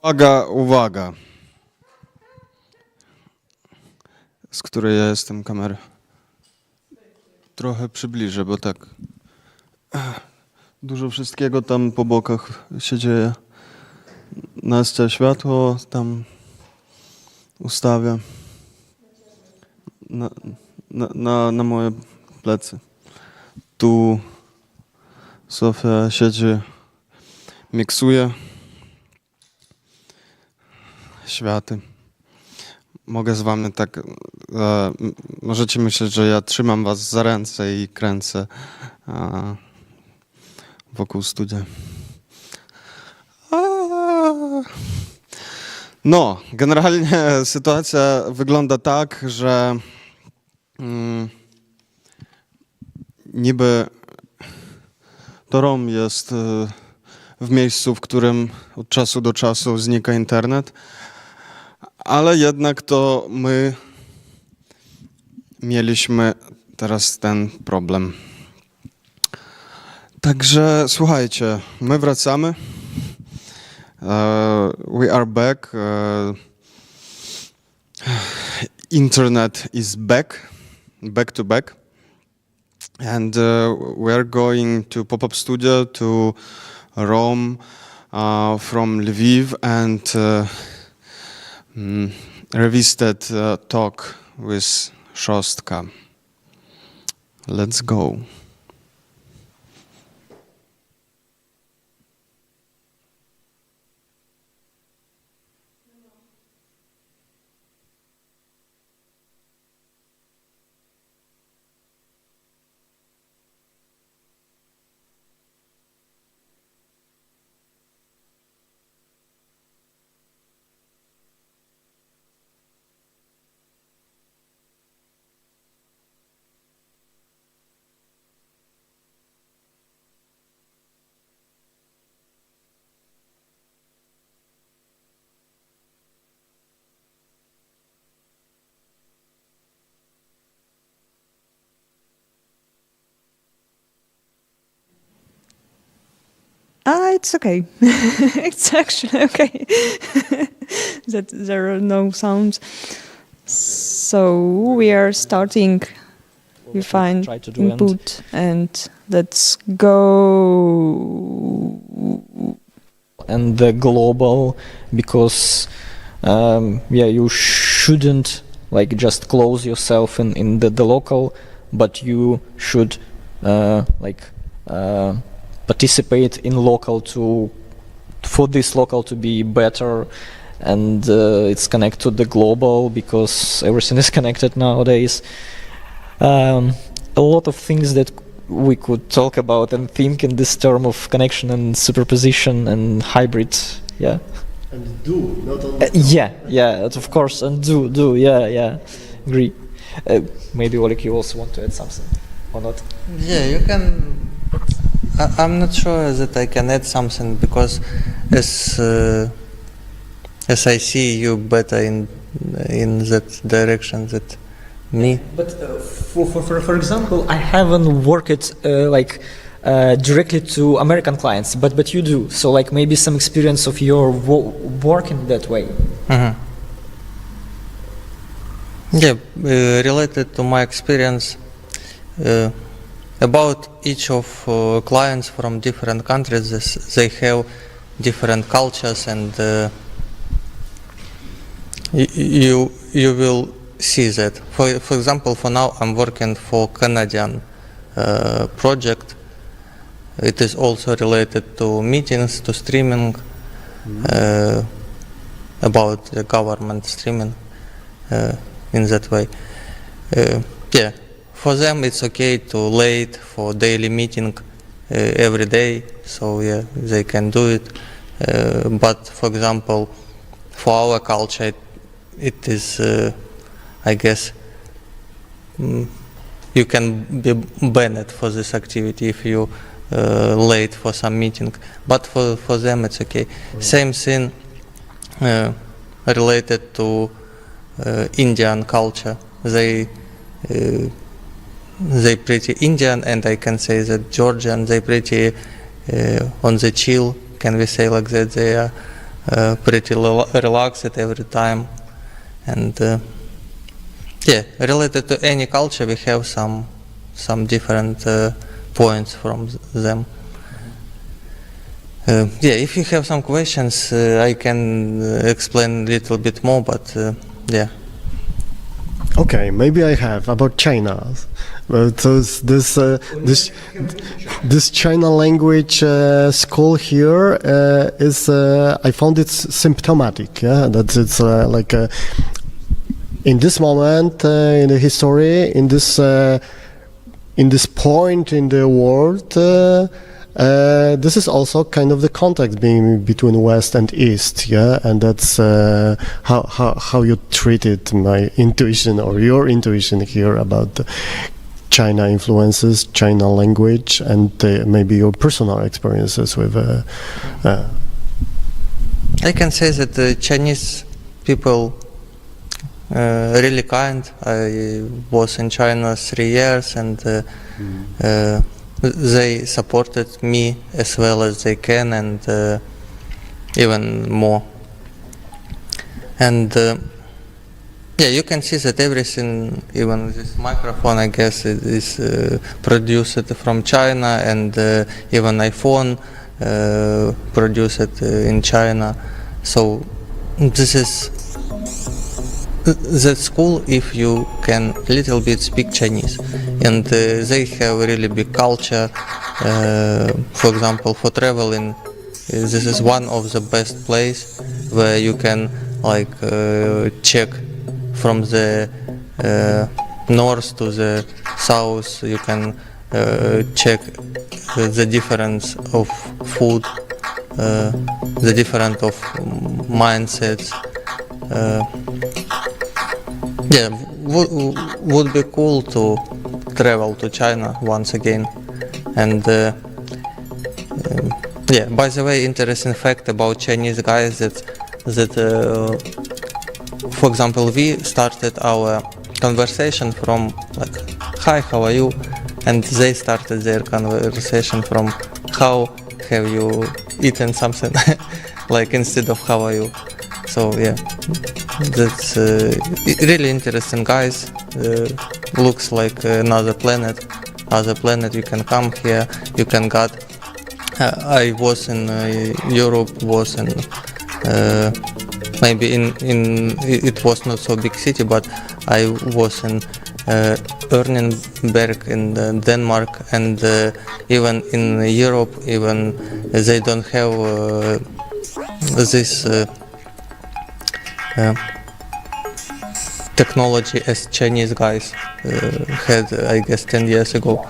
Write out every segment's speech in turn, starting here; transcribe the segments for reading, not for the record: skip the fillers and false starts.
Uwaga, uwaga. Z której ja jestem kamery? Trochę przybliżę, bo tak dużo wszystkiego tam po bokach się dzieje. Nastia światło tam ustawia na moje plecy. Tu Sofia siedzi, miksuje światy. Mogę z wami tak, możecie myśleć, że ja trzymam was za ręce i kręcę wokół studia. No, generalnie sytuacja wygląda tak, że niby Torom jest w miejscu, w którym od czasu do czasu znika internet, ale jednak to my mieliśmy teraz ten problem. Także słuchajcie, my wracamy. We are back. Internet is back to back. And we are going to pop-up studio to Rome from Lviv and revisited talk with Szostka. Let's go. It's okay. It's actually okay that there are no sounds. So we are starting. We find input and let's go. And the global, because you shouldn't like just close yourself in the local, but you should participate in local for this local to be better, and it's connected to the global because everything is connected nowadays. A lot of things that we could talk about and think in this term of connection and superposition and hybrid, yeah. And do, not only yeah, of course, and do, yeah, agree. Maybe Oleg, you also want to add something, or not? Yeah, you can. I'm not sure that I can add something because as I see you better in that direction that me. But for example, I haven't worked directly to American clients, but you do. So like maybe some experience of your working that way. Mm-hmm. Yeah, related to my experience. About each of clients from different countries, they have different cultures, and you will see that. For example, for now I'm working for Canadian project. It is also related to meetings, to streaming, about the government streaming in that way. Yeah. For them it's okay to late for daily meeting every day, so yeah, they can do it. But for example, for our culture it is, I guess, you can be banned for this activity if you late for some meeting. But for them it's okay. Same thing related to Indian culture. They pretty Indian, and I can say that Georgian, they pretty on the chill, can we say like that. They are pretty relaxed every time, and yeah, related to any culture, we have some different points from them. Yeah, if you have some questions, I can explain a little bit more, but yeah. Okay, maybe I have about China. So this China language school here is I found it's symptomatic. Yeah, that it's like in this moment in the history, in this point in the world. This is also kind of the contact being between West and East, yeah, and that's how you treated my intuition or your intuition here about China influences, China language, and maybe your personal experiences with. I can say that the Chinese people really kind. I was in China 3 years, and they supported me as well as they can, and even more. And yeah, you can see that everything, even this microphone, I guess, is produced from China, and even iPhone produced in China. So this is the school if you can little bit speak Chinese, and they have really big culture. For example, for traveling, this is one of the best place where you can like check from the north to the south. You can check the difference of food, the difference of mindsets. Yeah, would be cool to travel to China once again. And yeah, by the way, interesting fact about Chinese guys that for example, we started our conversation from like, hi, how are you? And they started their conversation from how have you eaten something, like instead of how are you. So yeah, that's really interesting guys. Looks like another planet. Other planet, you can come here, you can get. I was in Europe, was in maybe in it was not so big city, but I was in Örnenberg in Denmark, and even in Europe, even they don't have this technology as Chinese guys had, I guess, 10 years ago.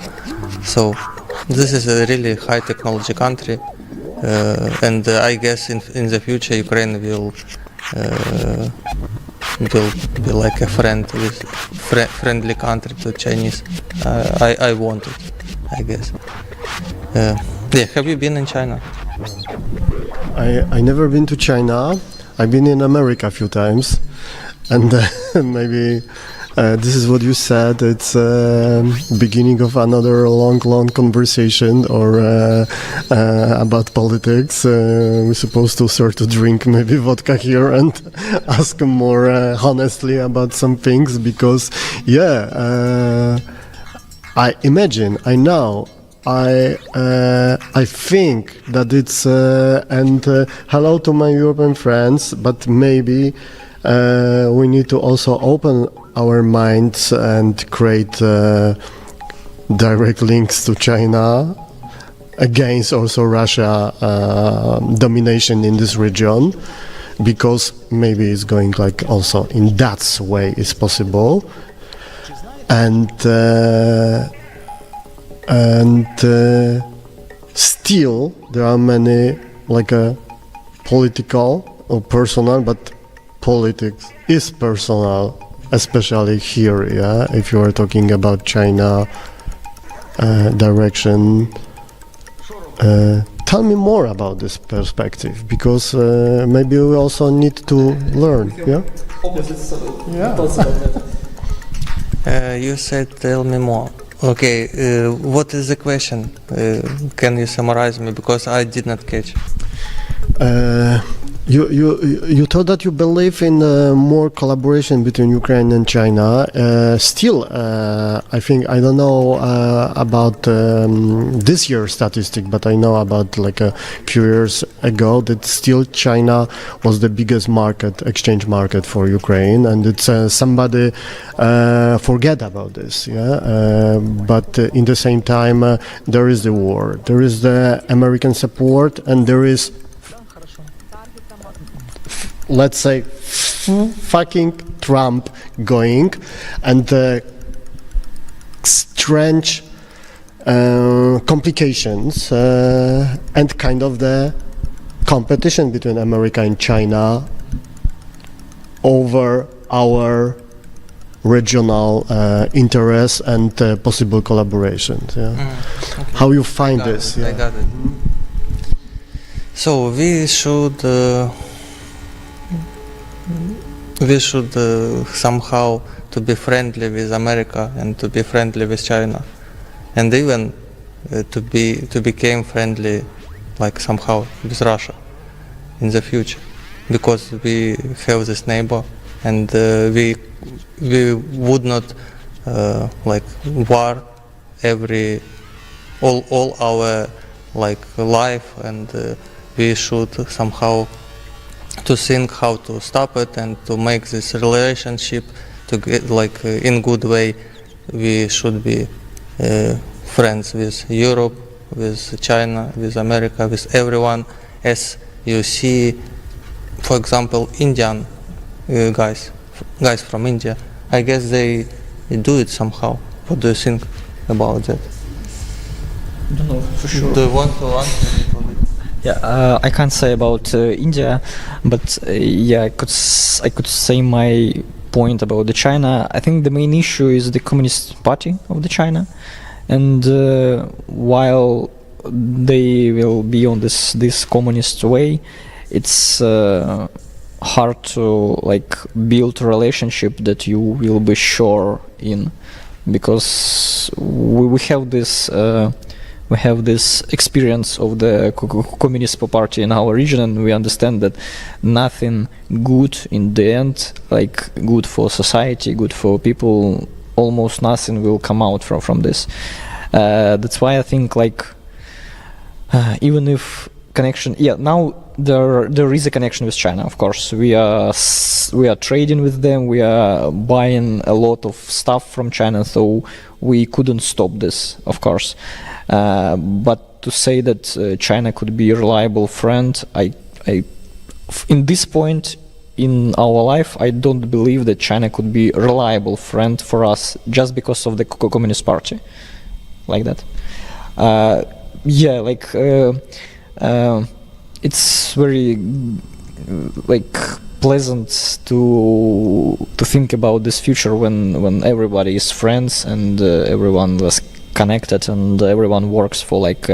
So this is a really high technology country, and I guess in the future Ukraine will be like a friendly country to Chinese. I want it, I guess. Yeah, have you been in China? I never been to China. I've been in America a few times, and maybe this is what you said. It's beginning of another long conversation or about politics. We're supposed to start to drink maybe vodka here and ask more honestly about some things, because yeah, I imagine, I know. I think that it's and hello to my European friends, but maybe we need to also open our minds and create direct links to China against also Russia domination in this region, because maybe it's going like also in that way is possible, and still there are many like a political or personal, but politics is personal, especially here, yeah, if you are talking about China direction. Tell me more about this perspective, because maybe we also need to learn, yeah? You said tell me more. Okay, what is the question? Can you summarize me, because I did not catch? You thought that you believe in more collaboration between Ukraine and China. Still, I think I don't know about this year's statistic, but I know about like a few years ago that still China was the biggest exchange market for Ukraine, and it's somebody forget about this. Yeah, but in the same time, there is the war, there is the American support, and there is, let's say, fucking Trump going, and the strange complications and kind of the competition between America and China over our regional interests and possible collaborations. Yeah. Okay. How you find Got this? it, Yeah. I got it. So we should somehow to be friendly with America and to be friendly with China, and even to become friendly, like somehow with Russia in the future, because we have this neighbor, and we would not like war all our like life, and we should somehow to think how to stop it and to make this relationship to get like in good way. We should be friends with Europe, with China, with America, with everyone. As you see, for example, Indian guys from India, I guess they do it somehow. What do you think about that? I don't know for sure. Do you want to answer it? Yeah, I can't say about India, but yeah, I could say my point about the China. I think the main issue is the Communist Party of the China, and while they will be on this communist way, it's hard to like build a relationship that you will be sure in, because we have this. We have this experience of the Communist Party in our region, and we understand that nothing good in the end, like good for society, good for people, almost nothing will come out from this. That's why I think like even if connection, yeah, now there is a connection with China. Of course, we are trading with them. We are buying a lot of stuff from China, so we couldn't stop this, of course. But to say that China could be a reliable friend, in this point in our life, I don't believe that China could be a reliable friend for us just because of the Communist Party, like that. Yeah, like it's very like pleasant to think about this future when everybody is friends and everyone was connected and everyone works for like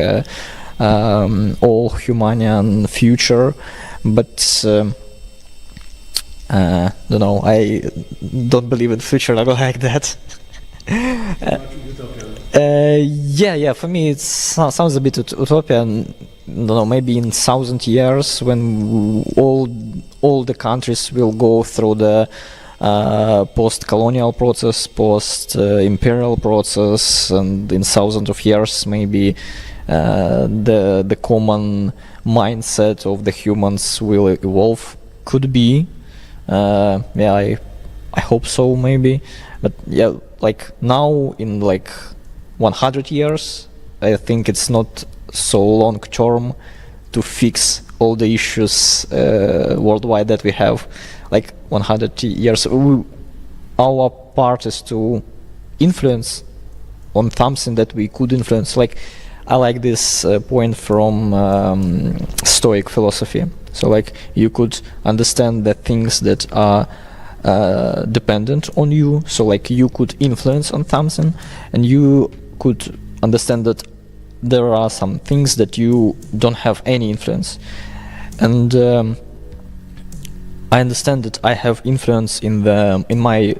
all human future. But don't know, I don't believe in future like that. Yeah, for me it sounds a bit utopian. Don't know, maybe in 1,000 years when all the countries will go through the post-colonial process, post-imperial process, and in thousands of years maybe the common mindset of the humans will evolve. Could be. Yeah, I hope so, maybe. But yeah, like now in like 100 years, I think it's not so long term to fix all the issues worldwide that we have. Like 100 years, our part is to influence on something that we could influence. Like I like this point from Stoic philosophy. So like you could understand the things that are dependent on you. So like you could influence on something, and you could understand that there are some things that you don't have any influence. And I understand that I have influence in my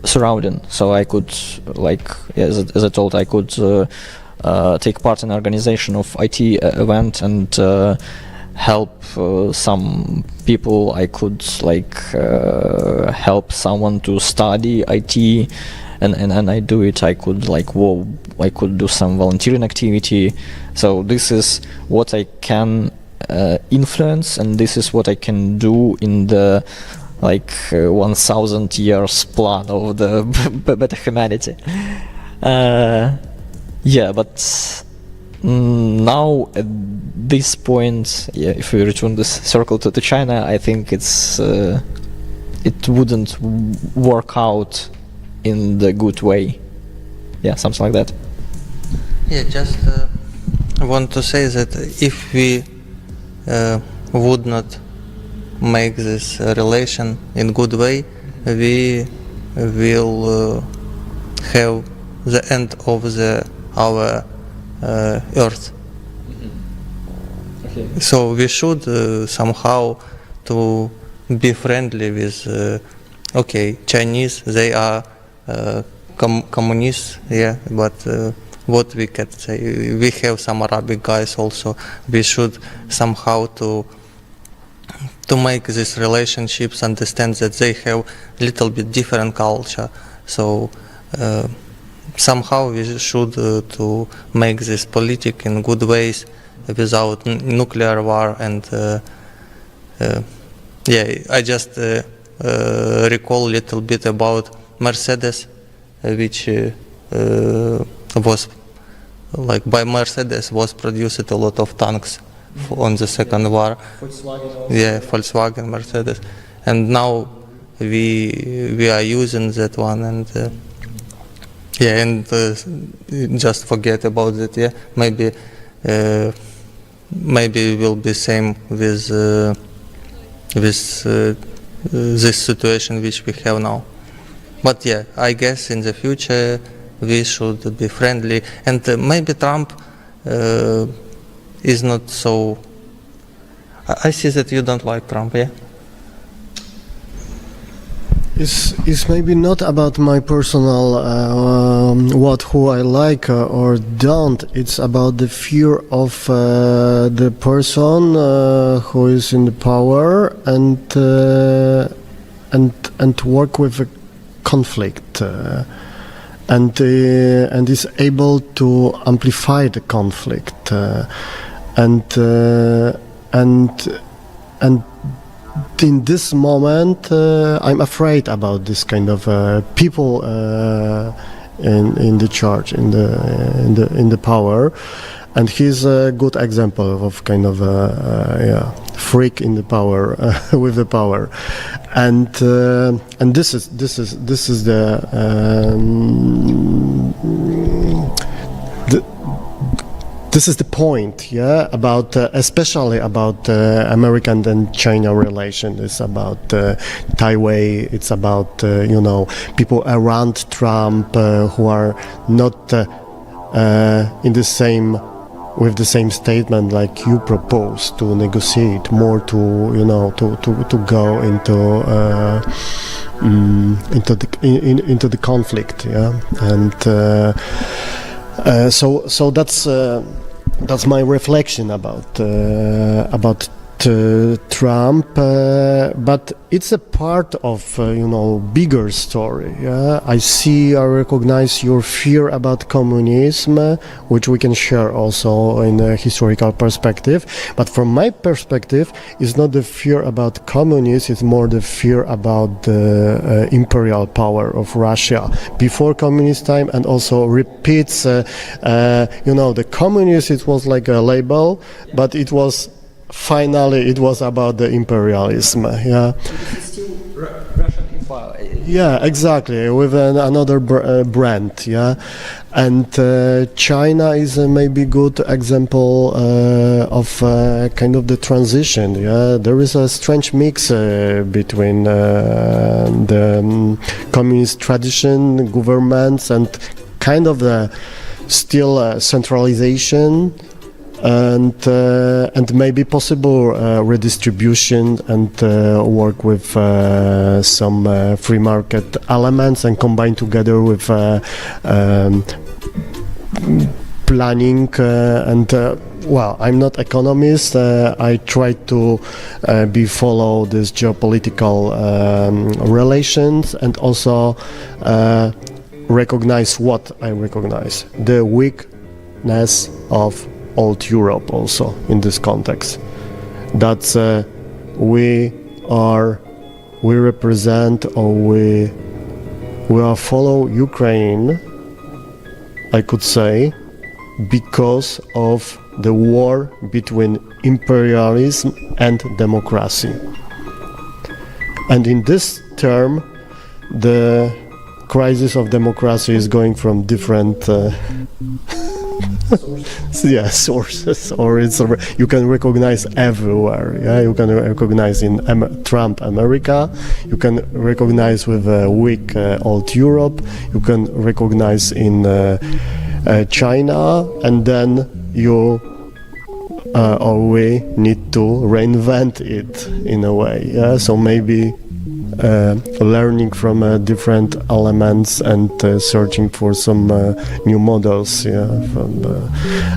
surrounding. So I could, like as I told, I could take part in organization of IT event and help some people. I could like help someone to study IT, and I do it. I could like I could do some volunteering activity. So this is what I can influence, and this is what I can do in the 1,000 years plan of the better humanity. Yeah, but now at this point, yeah, if we return this circle to China, I think it wouldn't work out in the good way. Yeah, something like that. Yeah, just want to say that if we would not make this relation in good way, we will have the end of our Earth. Okay. So we should somehow to be friendly with Chinese. They are communists, yeah, but what we can say, we have some Arabic guys also. We should somehow to make these relationships, understand that they have little bit different culture. So somehow we should to make this politic in good ways without nuclear war. And yeah, I just recall a little bit about Mercedes, which was like by Mercedes was produced a lot of tanks on the second war. Yeah, Volkswagen, Mercedes, and now we are using that one, and yeah, and just forget about it. Yeah, maybe it will be same with this situation which we have now. But yeah, I guess in the future we should be friendly, and maybe Trump is not so. I see that you don't like Trump, yeah? It's maybe not about my personal who I like or don't. It's about the fear of the person who is in the power and work with a conflict and is able to amplify the conflict and in this moment I'm afraid about this kind of people in the charge, in the power, and he's a good example of kind of freak in the power with the power, and this is this is the point, yeah, about especially about American and China relation. It's about Taiwan. It's about people around Trump who are not in the same with the same statement like you propose to negotiate more, to go into the conflict, yeah, and. So that's my reflection about Trump, but it's a part of bigger story. Yeah? I recognize your fear about communism, which we can share also in a historical perspective. But from my perspective, it's not the fear about communism; it's more the fear about the imperial power of Russia before communist time, and also repeats. The communist, it was like a label, but it was. Finally, it was about the imperialism. Yeah. It's still Russian Empire. Yeah, exactly. With another brand. Yeah, and China is a maybe good example of kind of the transition. Yeah, there is a strange mix between the communist tradition, governments, and kind of the still centralization. And maybe possible redistribution and work with some free market elements and combine together with planning well, I'm not economist. I try to follow this geopolitical relations and also recognize what I recognize, the weakness of old Europe also in this context. That we represent, or we are follow Ukraine, I could say, because of the war between imperialism and democracy. And in this term, the crisis of democracy is going from different sources, or you can recognize everywhere. Yeah, you can recognize in Trump America, you can recognize with weak old Europe, you can recognize in China, and then we need to reinvent it in a way. Yeah? So maybe learning from different elements and searching for some new models. Yeah,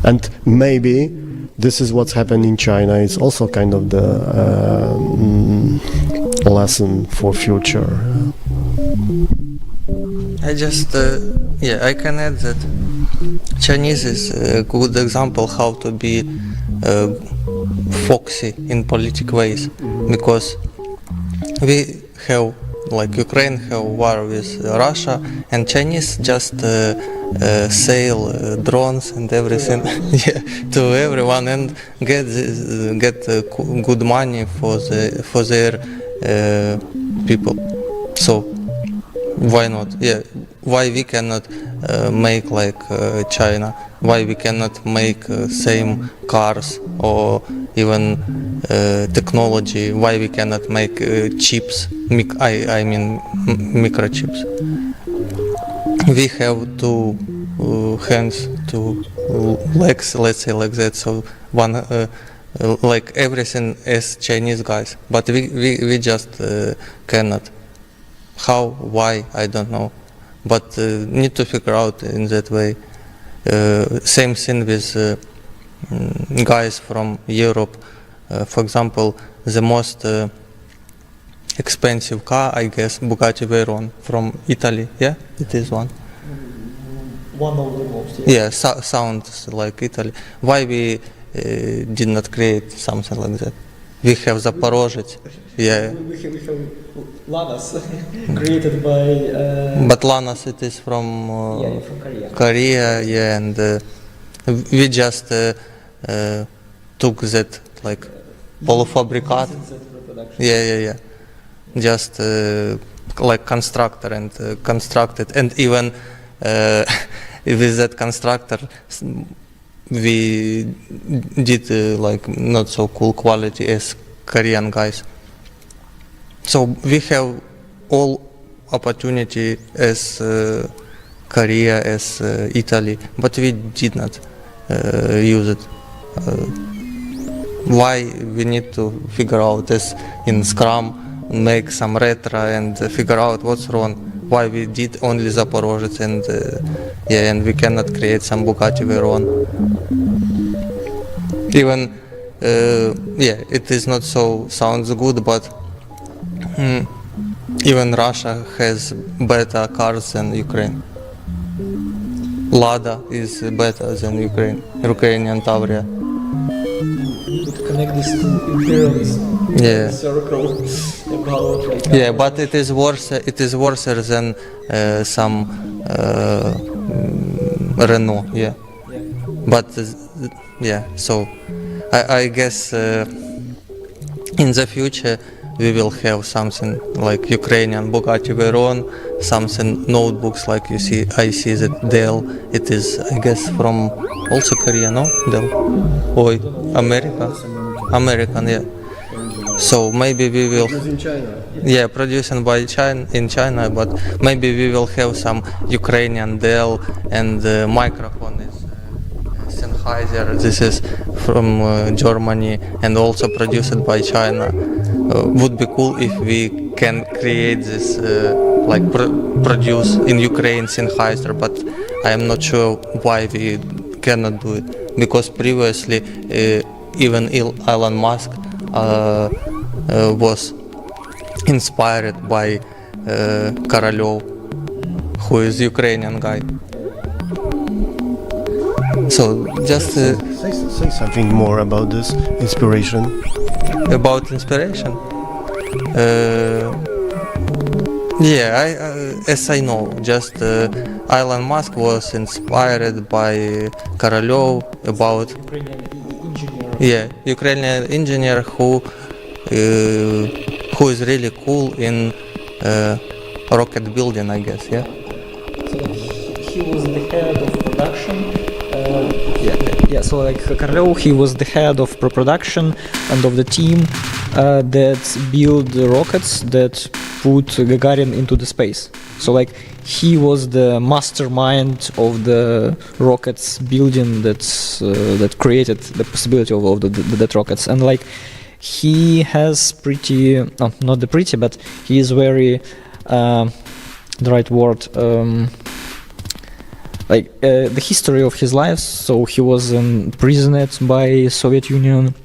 and maybe this is what's happened in China. It's also kind of the lesson for future. I just, I can add that Chinese is a good example how to be foxy in political ways, because we have, like Ukraine have war with Russia, and Chinese just sell drones and everything to everyone and get good money for their people. So why not? Yeah, why we cannot make like China? Why we cannot make same cars or even technology? Why we cannot make chips? I mean microchips. We have two hands, two legs, let's say like that. So one, like everything as Chinese guys, but we just cannot. How? Why? I don't know. But need to figure out in that way. Same thing with guys from Europe. For example, the most expensive car, I guess, Bugatti Veyron from Italy. Yeah, it is one. One of the most. Yeah, sounds like Italy. Why we did not create something like that? We have Zaporozhets. Yeah. We have Lanas created by. But Lanas, it is from from Korea. Korea, yeah, and we just took that like polofabrikat. Yeah. Just like constructor and constructed, and even with that constructor, we did like not so cool quality as Korean guys. So we have all opportunity as Korea, as Italy, but we did not use it. Why we need to figure out this in Scrum, make some retro and figure out what's wrong. Why we did only Zaporozhets and and we cannot create some Bugatti Veyron. Even it is not so sounds good, but even Russia has better cars than Ukraine. Lada is better than Ukrainian Tavria. To connect this to imperialism. Yeah. Circle about like. Yeah, but it is worse. It is worse than some Renault. Yeah. But so I guess in the future we will have something like Ukrainian Bugatti Veyron, something notebooks like I see that Dell. It is, I guess, from also Korea, no? Dell. Or American, yeah. So maybe we will. In China. Yeah, produced by China in China, but maybe we will have some Ukrainian Dell, and the microphone is Sennheiser. This is from Germany and also produced by China. Would be cool if we can create this produce in Ukraine Sennheiser, but I am not sure why we cannot do it, because previously even Elon Musk was inspired by Korolev, who is Ukrainian guy. So just Say something more about this inspiration. about inspiration. As I know, just Elon Musk was inspired by Korolev about Ukrainian engineer who is really cool in rocket building, I guess. Yeah. He was the head of production. So like Korolev, he was the head of production and of the team that built the rockets that put Gagarin into the space. So like he was the mastermind of the rockets building that created the possibility of that rockets. And like he has but he is very the right word. The history of his life. So he was imprisoned by Soviet Union,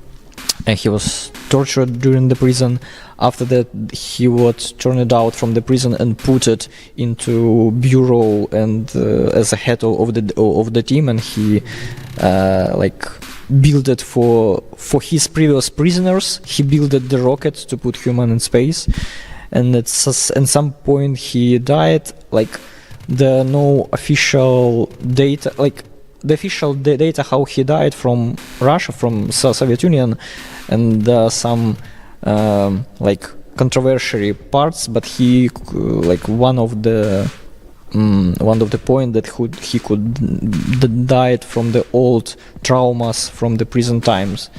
and he was tortured during the prison. After that, he was turned out from the prison and put it into bureau and as a head of the team, and he built it for his previous prisoners. He built the rocket to put human in space, and at some point he died. There are no official data, the official data how he died from Russia, from Soviet Union, and there are some controversial parts, but he one of the point that he could died from the old traumas from the prison times.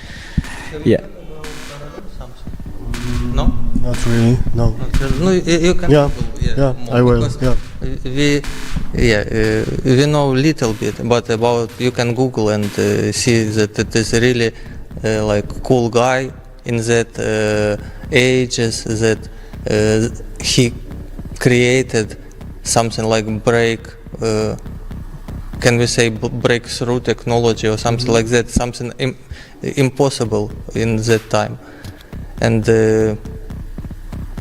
Yeah. No? Not really, no. No, you can. Yeah, Google, more, I will. because Yeah. We know little bit, but about you can Google and see that it is really cool guy in that ages that he created something like can we say breakthrough technology or something like that, something impossible in that time. And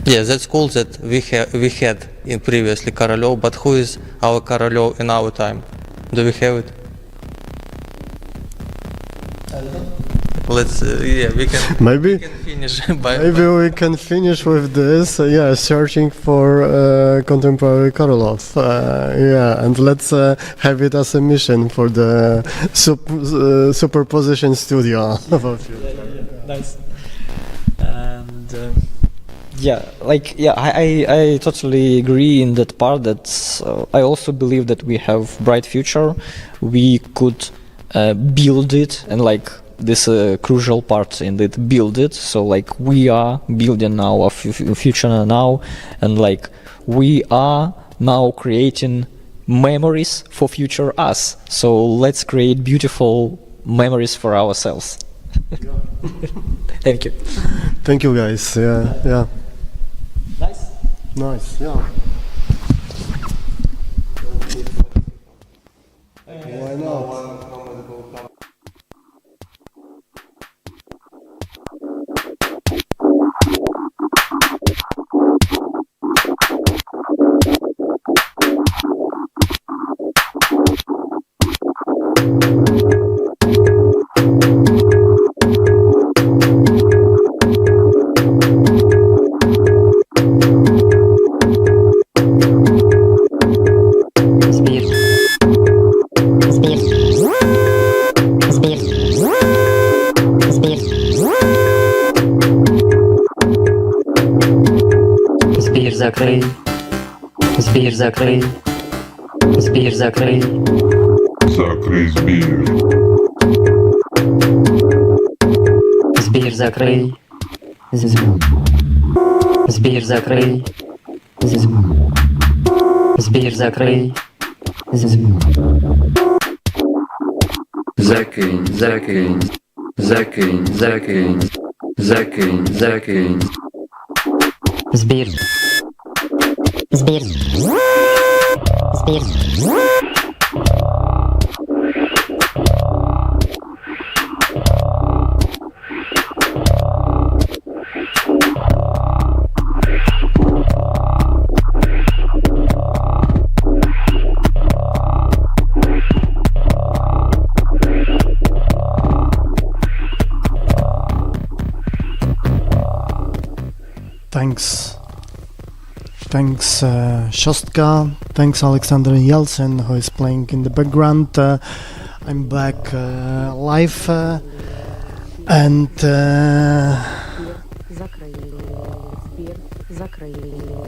that's cool that we had in previously Korolev, but who is our Korolev in our time? Do we have it? Let's we can Maybe finish maybe we can finish with this. Searching for contemporary Korolev. And let's have it as a mission for the superposition studio. Nice. And I totally agree in that part. That I also believe that we have bright future. We could build it, and this crucial part in it, build it. So we are building now a future now, and we are now creating memories for future us. So let's create beautiful memories for ourselves. Thank you. Thank you, guys. Yeah. Nice. Yeah. Why not? Закрий, збір закрий, збір закрий. Закрий збір. Збір закрий. Збір закрий. Збір закрий. Закинь, закинь, закинь, закинь, закинь, закинь. Збір. Збір. Збір. Thanks. Thanks, Shostka. Thanks, Alexander Yeltsin, who is playing in the background. I'm back live. And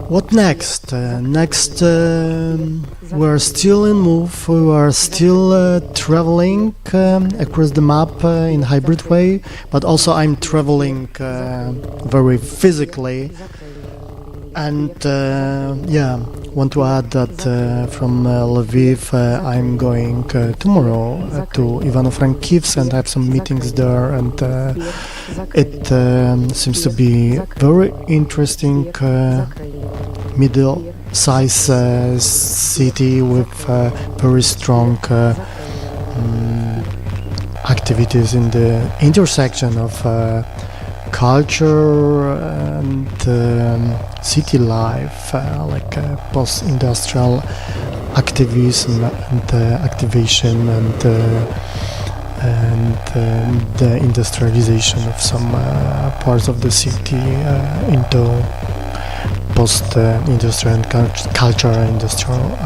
what next? Next, we're still in move. We are still traveling across the map in hybrid way, but also I'm traveling very physically. And want to add that from Lviv I'm going tomorrow to Ivano-Frankivsk and have some meetings there, and it seems to be very interesting middle-sized city with very strong activities in the intersection of culture and city life, like post-industrial activism and activation and the industrialization of some parts of the city into post-industrial and cultural industrial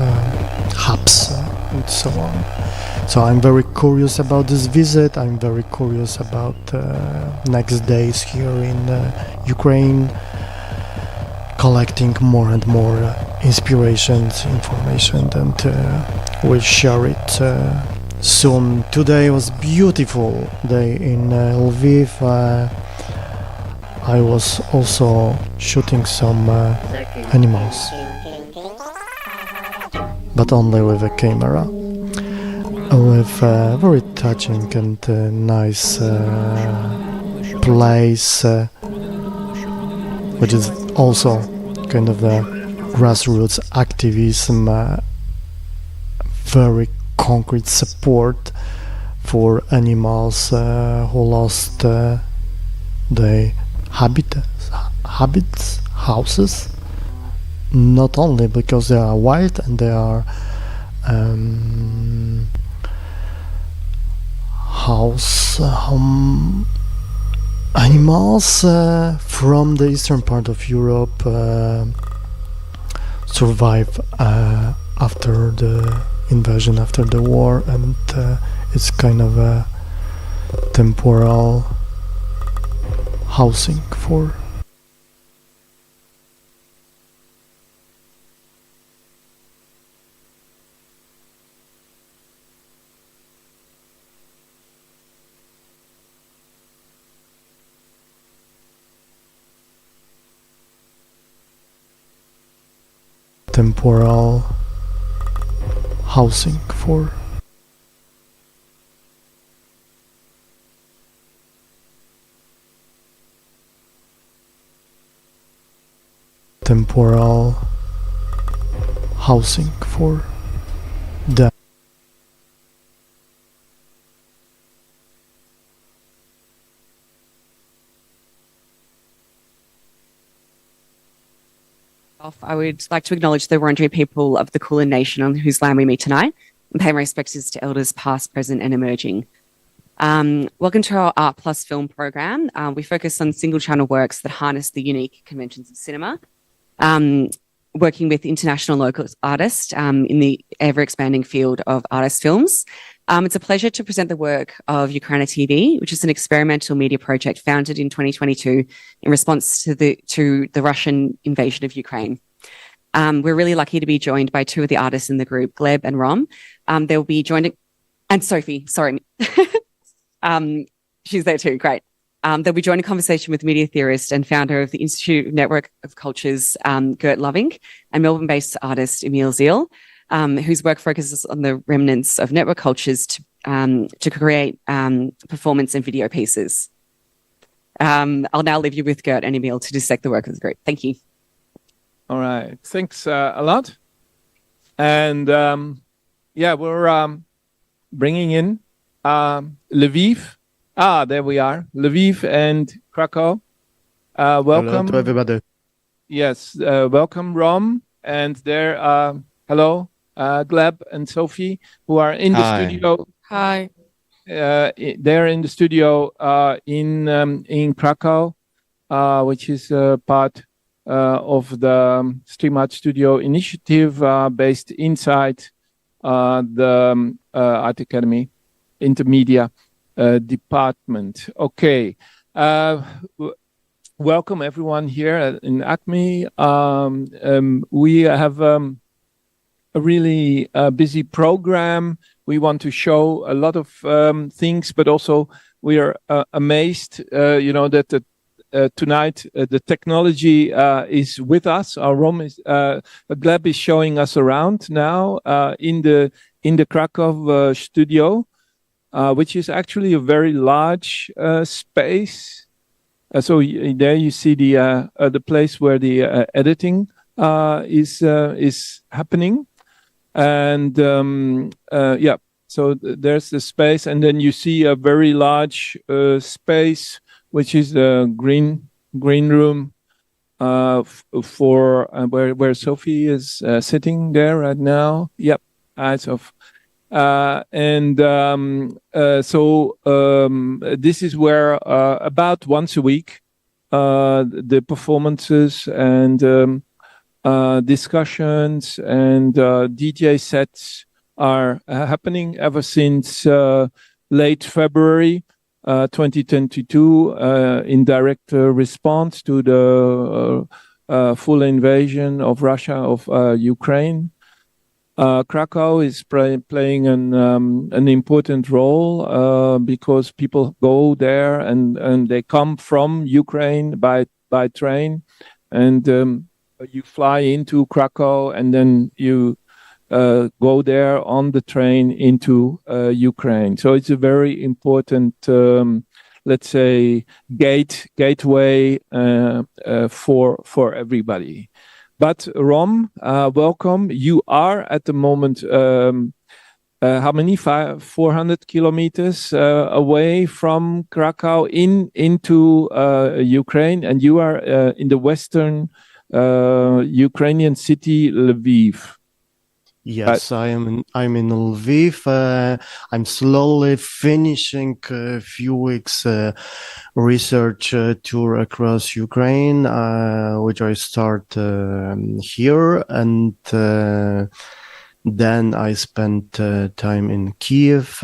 hubs and so on. So I'm very curious about this visit. I'm very curious about next days here in Ukraine, collecting more and more inspirations, information, and we'll share it soon. Today was beautiful day in Lviv. I was also shooting some animals, but only with a camera. With a very touching and nice place, which is also kind of the grassroots activism, very concrete support for animals who lost their habits, houses, not only because they are wild and they are animals from the eastern part of Europe survive after the invasion, after the war, and it's kind of a temporal housing for temporal housing for temporal housing for the I would like to acknowledge the Wurundjeri people of the Kulin Nation on whose land we meet tonight and pay my respects to elders past, present and emerging. Welcome to our Art Plus film program. We focus on single channel works that harness the unique conventions of cinema, working with international local artists in the ever-expanding field of artist films. It's a pleasure to present the work of UKRAiNATV, which is an experimental media project founded in 2022 in response to the Russian invasion of Ukraine. We're really lucky to be joined by two of the artists in the group, Gleb and Rom. They'll be joined, and Sophie, sorry. She's there too, great. They'll be joining a conversation with media theorist and founder of the Institute Network of Cultures, Gert Loving, and Melbourne-based artist Emil Zeal, whose work focuses on the remnants of network cultures to create performance and video pieces. I'll now leave you with Gert and Emil to dissect the work of the group. Thank you. All right, thanks a lot. And we're bringing in Lviv. There we are, Lviv and Krakow. Welcome. Hello to everybody. Yes, welcome Rom, and there, hello, Gleb and Sophie, who are in the studio. Hi. They're in the studio in Krakow, which is part of the Stream Art Studio initiative based inside the Art Academy Intermedia department. Okay. Welcome everyone here in ACME. We have a really busy program. We want to show a lot of things, but also we are amazed, that tonight the technology is with us. Our room is Gleb is showing us around now in the Krakow studio, which is actually a very large space. So there you see the place where the editing is happening. And so there's the space, and then you see a very large space, which is the green room for where Sophie is sitting there right now. Yep, eyes off. This is where about once a week the performances and discussions and DJ sets are happening ever since late February 2022 in direct response to the full invasion of Russia of Ukraine. Krakow is playing an important role because people go there and they come from Ukraine by train, and you fly into Krakow and then you go there on the train into Ukraine. So it's a very important, let's say, gateway for everybody. But Rom, welcome. You are at the moment how many? 400 kilometers away from Krakow into Ukraine, and you are in the western Ukrainian city Lviv. Yes, I'm in Lviv. I'm slowly finishing a few weeks research tour across Ukraine, which I start here, and then I spent time in Kiev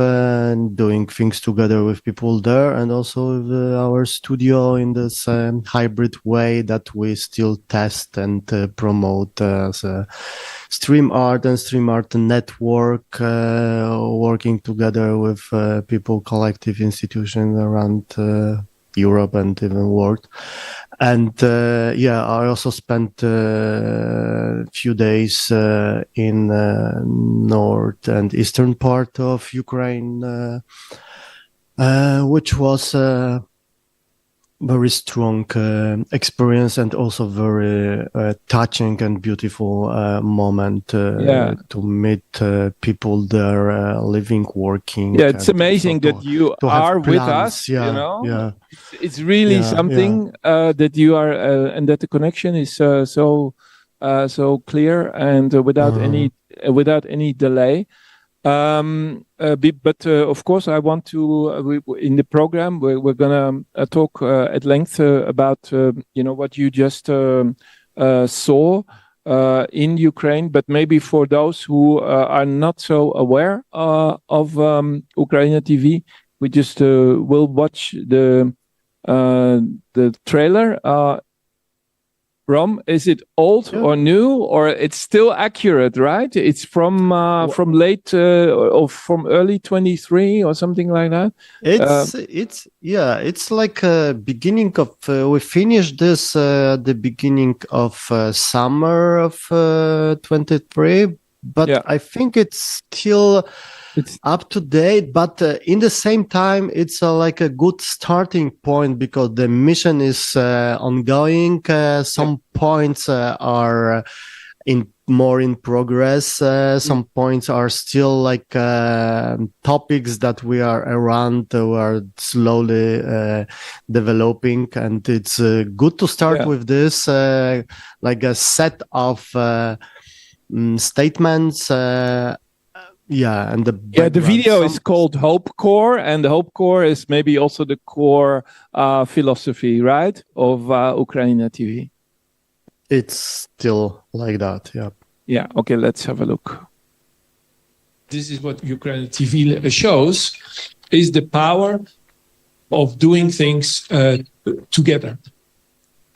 doing things together with people there, and also with our studio in this hybrid way that we still test and promote as a stream art and stream art network, working together with people, collective institutions around Europe and even world. And I also spent a few days in north and eastern part of Ukraine, which was a very strong experience and also very touching and beautiful moment to meet people there, living, working. Yeah, it's amazing that you are with us. It's really something that you are, and that the connection is so clear and without any delay. But of course, I want to in the program we're gonna talk at length about what you just saw in Ukraine. But maybe for those who are not so aware of UKRAiNATV, we just will watch the trailer. Rom, is it old or new, or it's still accurate? Right, it's from late or from early 23 or something like that. It's like beginning of we finished this the beginning of summer of 23, but I think it's still up to date, but in the same time it's like a good starting point because the mission is ongoing. Some points are more in progress. Some points are still like topics that we are slowly developing, and it's good to start with this like a set of statements. And the video is called Hope Core, and the Hope Core is maybe also the core philosophy, right, of UKRAiNATV. It's still like that, yeah. Yeah, okay, let's have a look. This is what UKRAiNATV shows, is the power of doing things together.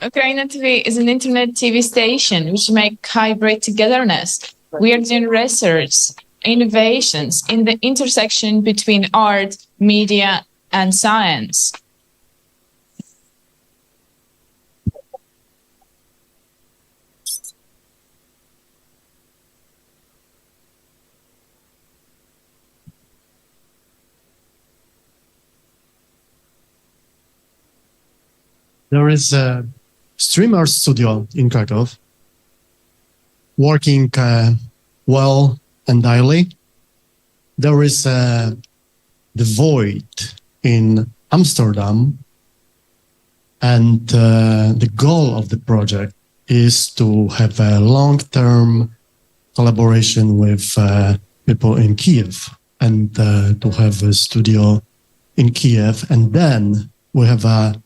UKRAiNATV is an internet TV station which make hybrid togetherness. We are doing research, innovations in the intersection between art, media, and science. There is a streamer studio in Krakow working well and daily. There is the void in Amsterdam, and the goal of the project is to have a long-term collaboration with people in Kiev and to have a studio in Kiev, and then we have a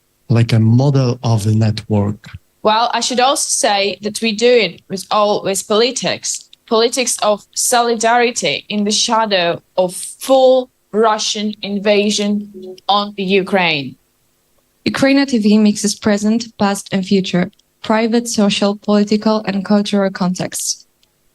model of a network. Well, I should also say that we do it with politics of solidarity in the shadow of full Russian invasion on the Ukraine. UKRAiNATV mixes present, past, and future, private, social, political, and cultural contexts.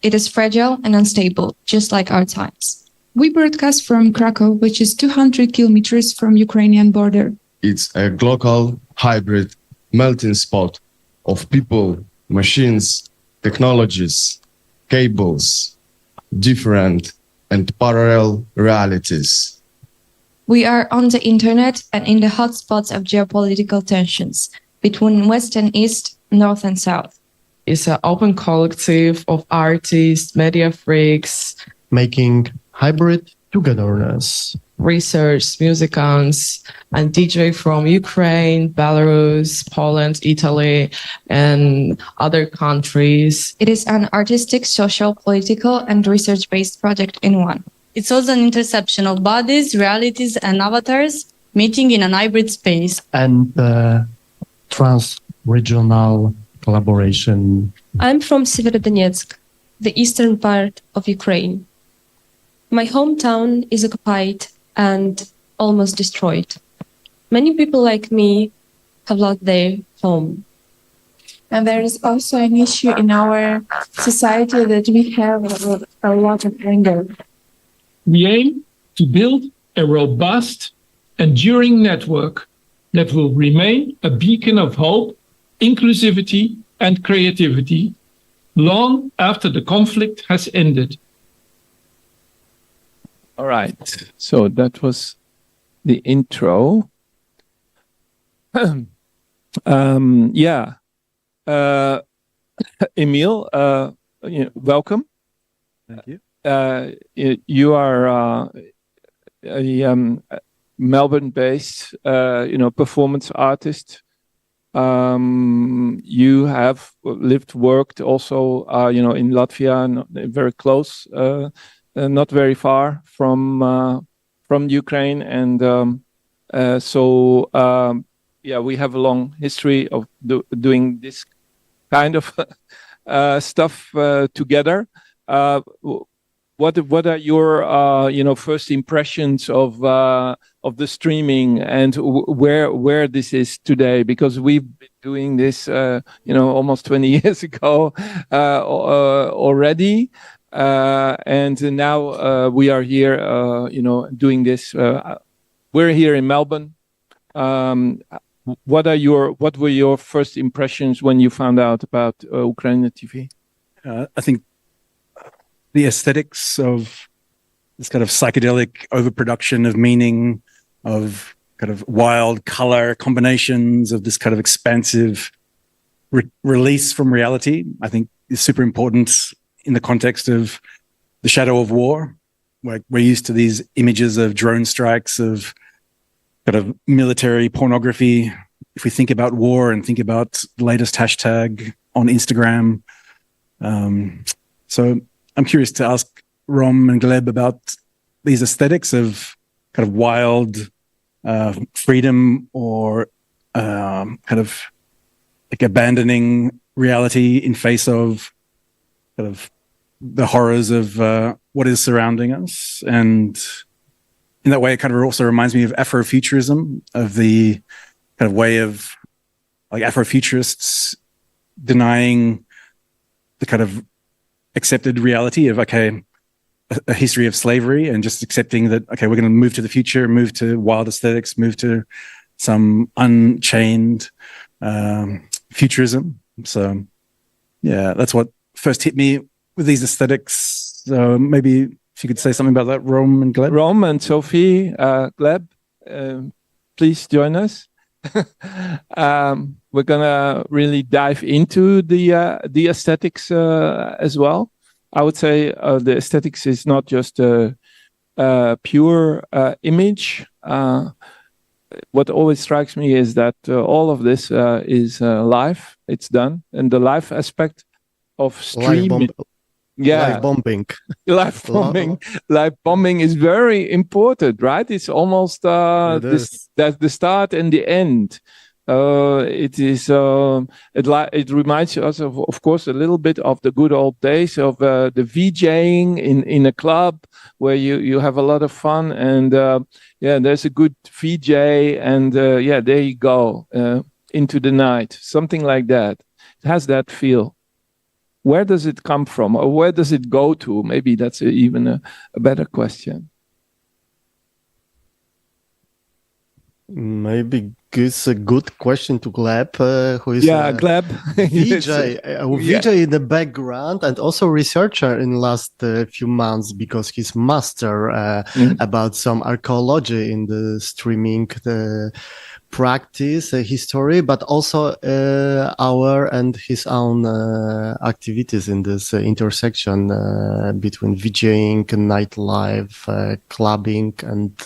It is fragile and unstable, just like our times. We broadcast from Krakow, which is 200 kilometers from Ukrainian border. It's a global, hybrid, melting pot of people, machines, technologies, cables, different and parallel realities. We are on the internet and in the hotspots of geopolitical tensions between West and East, North and South. It's an open collective of artists, media freaks, making hybrid togetherness. Research, musicians, and DJ from Ukraine, Belarus, Poland, Italy, and other countries. It is an artistic, social, political, and research-based project in one. It's also an interception of bodies, realities, and avatars meeting in an hybrid space. And trans-regional collaboration. I'm from Severodonetsk, the eastern part of Ukraine. My hometown is occupied and almost destroyed. Many people like me have lost their home. And there is also an issue in our society that we have a lot of anger. We aim to build a robust, enduring network that will remain a beacon of hope, inclusivity, and creativity long after the conflict has ended. All right, so that was the intro. Emil, welcome. Thank you. You are a Melbourne-based, performance artist. You have lived, worked also, in Latvia, very close. Not very far from Ukraine, and we have a long history of doing this kind of stuff together. What are your first impressions of the streaming and where this is today? Because we've been doing this almost 20 years ago already. And now we are here, doing this. We're here in Melbourne. What were your first impressions when you found out about UKRAiNATV? I think the aesthetics of this kind of psychedelic overproduction of meaning, of kind of wild color combinations, of this kind of expansive release from reality, I think is super important in the context of the shadow of war. We're used to these images of drone strikes, of kind of military pornography. If we think about war and think about the latest hashtag on Instagram. So I'm curious to ask Rom and Gleb about these aesthetics of kind of wild freedom, or kind of like abandoning reality in face of kind of the horrors of what is surrounding us. And in that way, it kind of also reminds me of Afrofuturism, of the kind of way of like Afrofuturists denying the kind of accepted reality of, okay, a history of slavery, and just accepting that, okay, we're going to move to the future, move to wild aesthetics, move to some unchained futurism. So yeah, that's what first hit me with these aesthetics. So maybe if you could say something about that, Rom and Gleb. Rom and Sophie, Gleb, please join us. We're gonna really dive into the aesthetics as well. I would say the aesthetics is not just a pure image. What always strikes me is that all of this is live. It's done, and the live aspect of streaming. Live bombing. Live bombing is very important, right? It's almost that's the start and the end. It is. It reminds us of course, a little bit of the good old days of the VJing in a club where you have a lot of fun, and yeah, there's a good VJ, and yeah, there you go into the night, something like that. It has that feel. Where does it come from, or where does it go to? Maybe that's even a better question. Maybe it's a good question to Gleb, who is Gleb, VJ in the background, and also researcher in last few months, because he's master about some archaeology in the streaming practice, history, but also our and his own activities in this intersection between VJing, nightlife, clubbing, and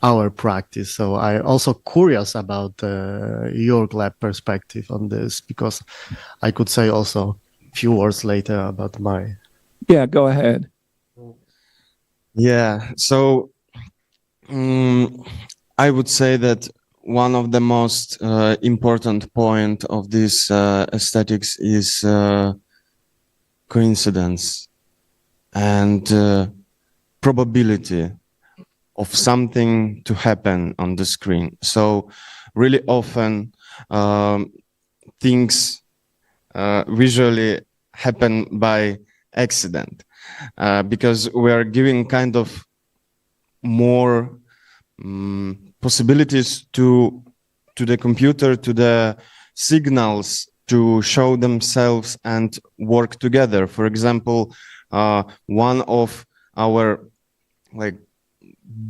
our practice. So I also curious about your Gleb perspective on this, because I could say also a few words later about my. Yeah, go ahead. Yeah, so I would say that one of the most important point of this aesthetics is coincidence and probability of something to happen on the screen. So really often things visually happen by accident, because we are giving kind of more possibilities to the computer, to the signals to show themselves and work together. For example, one of our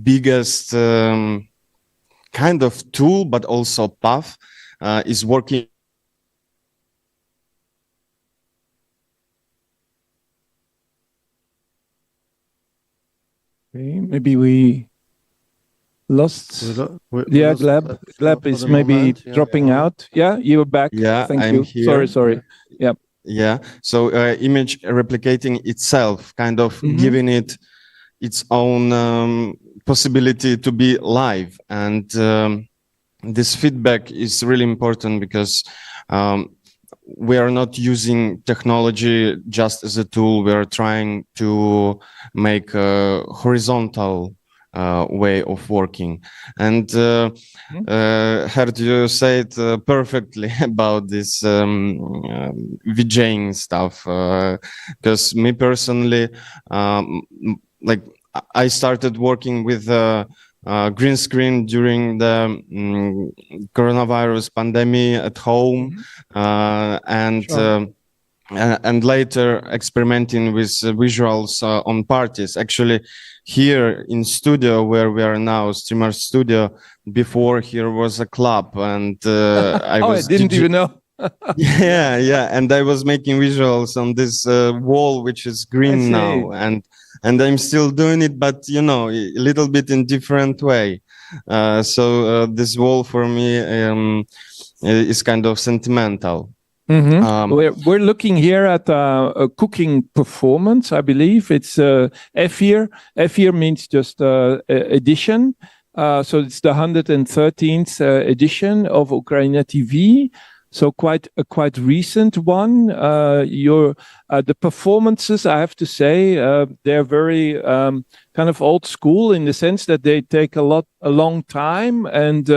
biggest kind of tool, but also path, is working. Okay, maybe we lost. Gleb is maybe dropping out. Yeah, you were back. Yeah, thank I'm you. here. Sorry. Yeah. Yeah. So image replicating itself, kind of giving it its own possibility to be live, and this feedback is really important, because we are not using technology just as a tool. We are trying to make a horizontal way of working, and heard you say it perfectly about this VJing stuff, because me personally, I started working with green screen during the coronavirus pandemic at home, and later experimenting with visuals on parties. Actually, here in studio where we are now, Streamer Studio, before here was a club, and I didn't even know. yeah, and I was making visuals on this wall, which is green now, and I'm still doing it, but a little bit in different way. So this wall for me is kind of sentimental. We're looking here at a cooking performance, I believe. It's F-year. F-year means just edition. So it's the 113th edition of UKRAiNATV. so quite recent one. The performances, I have to say, they're very kind of old school in the sense that they take a long time, and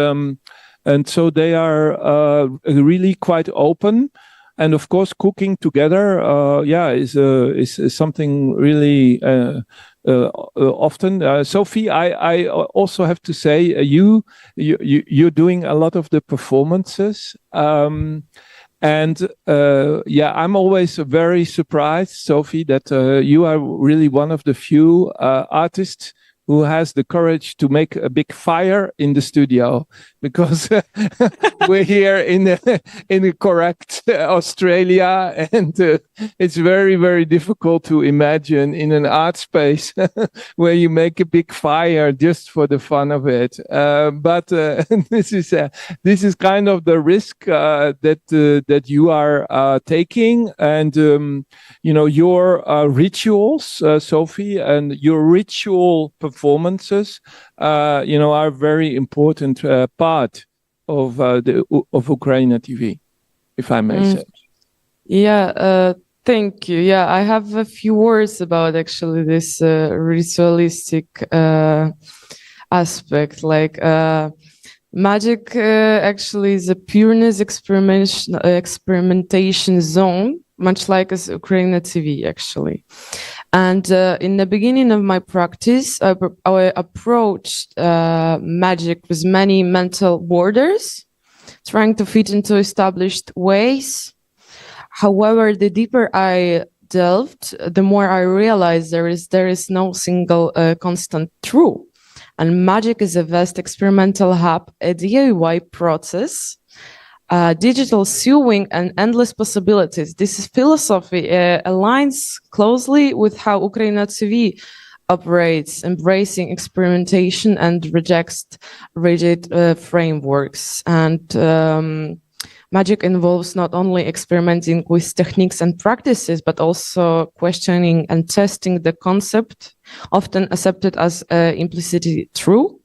so they are really quite open. And of course, cooking together, is something really often. Sophie, I also have to say, you're doing a lot of the performances, and I'm always very surprised, Sophie, that you are really one of the few artists who has the courage to make a big fire in the studio, because we're here in the correct Australia, and it's very, very difficult to imagine in an art space where you make a big fire just for the fun of it. But this is kind of the risk that you are taking, and your rituals, Sophie, and your ritual performances, are very important part of UKRAiNATV, if I may say. Yeah, thank you. Yeah, I have a few words about actually this ritualistic aspect. Like magic actually is a pureness experimentation zone, much like as UKRAiNATV actually. And in the beginning of my practice, I approached magic with many mental borders, trying to fit into established ways. However, the deeper I delved, the more I realized there is no single constant truth. And magic is a vast experimental hub, a DIY process, digital sewing, and endless possibilities. This philosophy aligns closely with how UKRAiNATV operates, embracing experimentation and rejects rigid frameworks. And magic involves not only experimenting with techniques and practices, but also questioning and testing the concept, often accepted as implicitly true.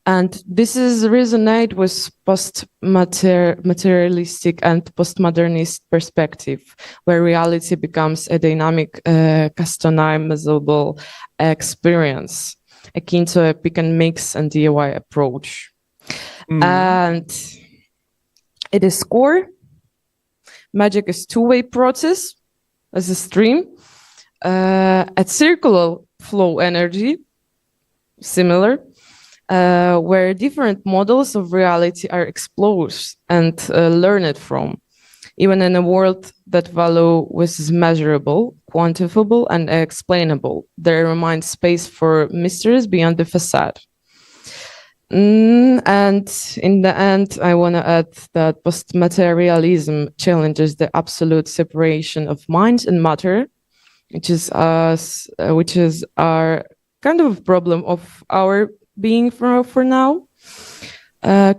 And this is resonate with post-materialistic and postmodernist perspective, where reality becomes a dynamic, customizable experience, akin to a pick and mix and DIY approach. And at its core, magic is two-way process as a stream, at circular flow energy, similar, where different models of reality are explored and learned from, even in a world that value was measurable, quantifiable, and explainable. There remains space for mysteries beyond the facade. And in the end, I want to add that post-materialism challenges the absolute separation of mind and matter, which is our kind of problem of our being for now.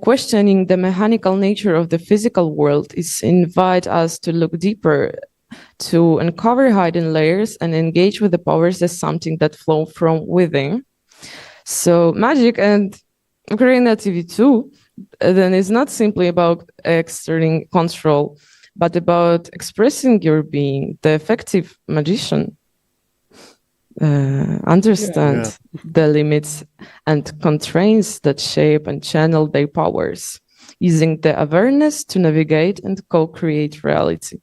Questioning the mechanical nature of the physical world is invite us to look deeper, to uncover hidden layers and engage with the powers as something that flow from within. So magic and UKRAiNATV too, then is not simply about exerting control, but about expressing your being. The effective magician understand the limits and constraints that shape and channel their powers, using the awareness to navigate and co-create reality.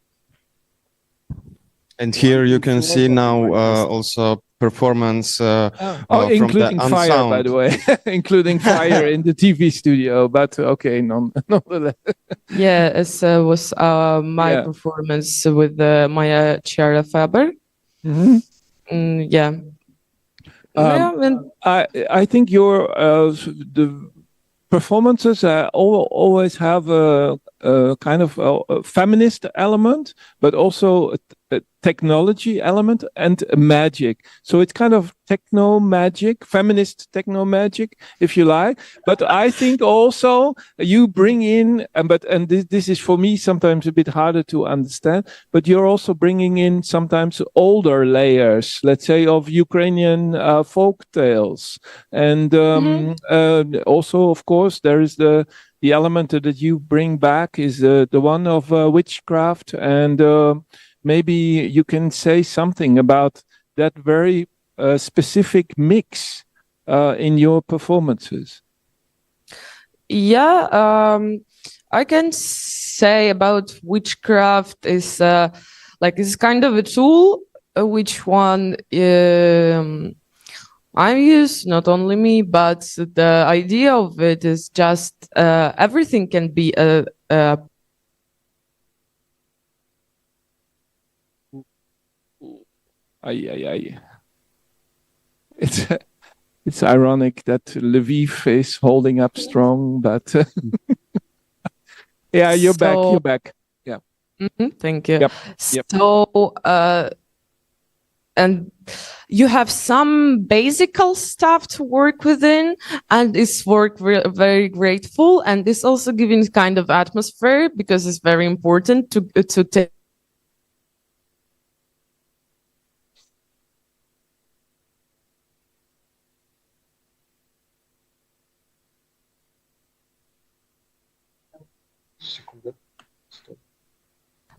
And here you can see now also performance including from the fire, sound. by the way, including fire in the TV studio. But okay, nonetheless. Yeah, as was my performance with Maya Chiara Faber. Mm-hmm. I think your the performances always have a kind of a feminist element, but also technology element and magic. So it's kind of techno magic, feminist techno magic, if you like. But I think also you bring in, and this is for me sometimes a bit harder to understand, but you're also bringing in sometimes older layers, let's say, of Ukrainian folk tales. And also, of course, there is the element that you bring back is the one of witchcraft, and maybe you can say something about that very specific mix in your performances. Yeah, I can say about witchcraft is like it's kind of a tool, which one I use, not only me, but the idea of it is just everything can be a It's ironic that Lviv is holding up strong, but yeah, you're back. You're back. Yeah. Thank you. Yep. So, and you have some basical stuff to work within, and it's very grateful, and it's also giving kind of atmosphere because it's very important to take.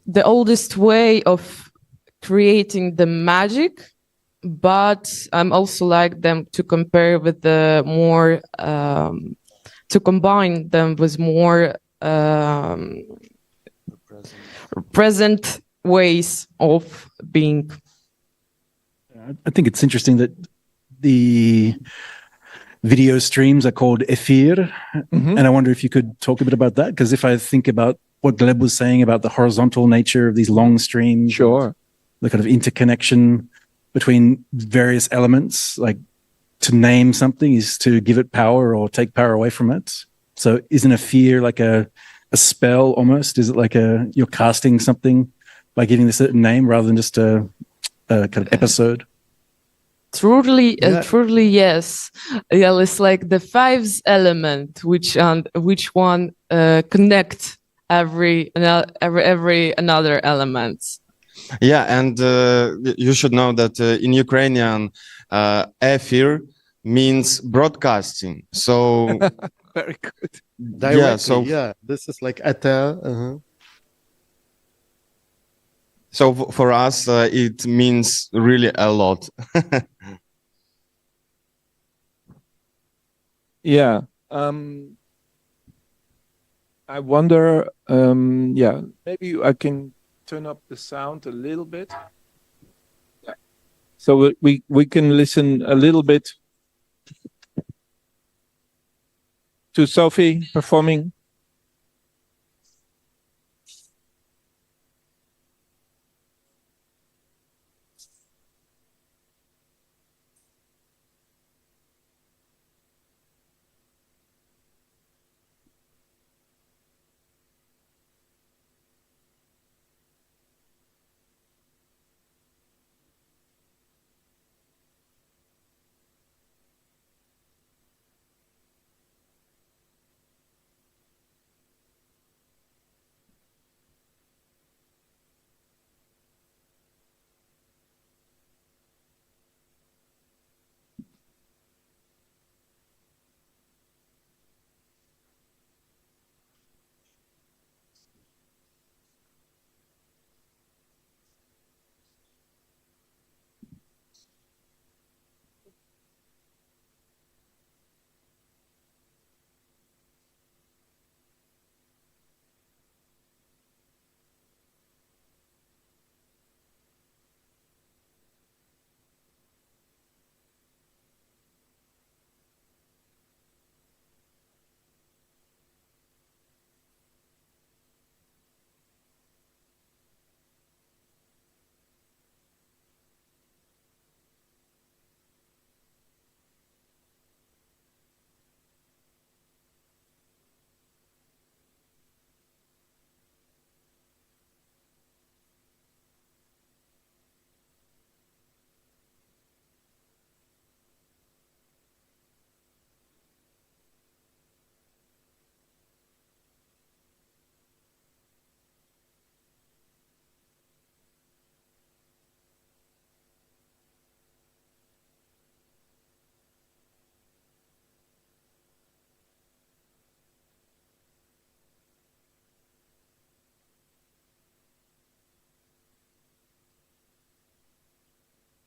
The oldest way of creating the magic, but I'm also like them to compare with the more to combine them with more present ways of being. I think it's interesting that the video streams are called efir, and I wonder if you could talk a bit about that, because if I think about what Gleb was saying about the horizontal nature of these long streams, sure, the kind of interconnection between various elements, like to name something is to give it power or take power away from it. So isn't a fear like a spell almost? Is it like you're casting something by giving this a name rather than just a kind of episode? Truly, yes. Yeah, it's like the fives element, which one connect every another element. Yeah, and you should know that in Ukrainian, efir means broadcasting. So very good. Directly, this is like ether. So for us, it means really a lot. Yeah. I wonder, maybe I can turn up the sound a little bit. Yeah. So we can listen a little bit to Sophie performing.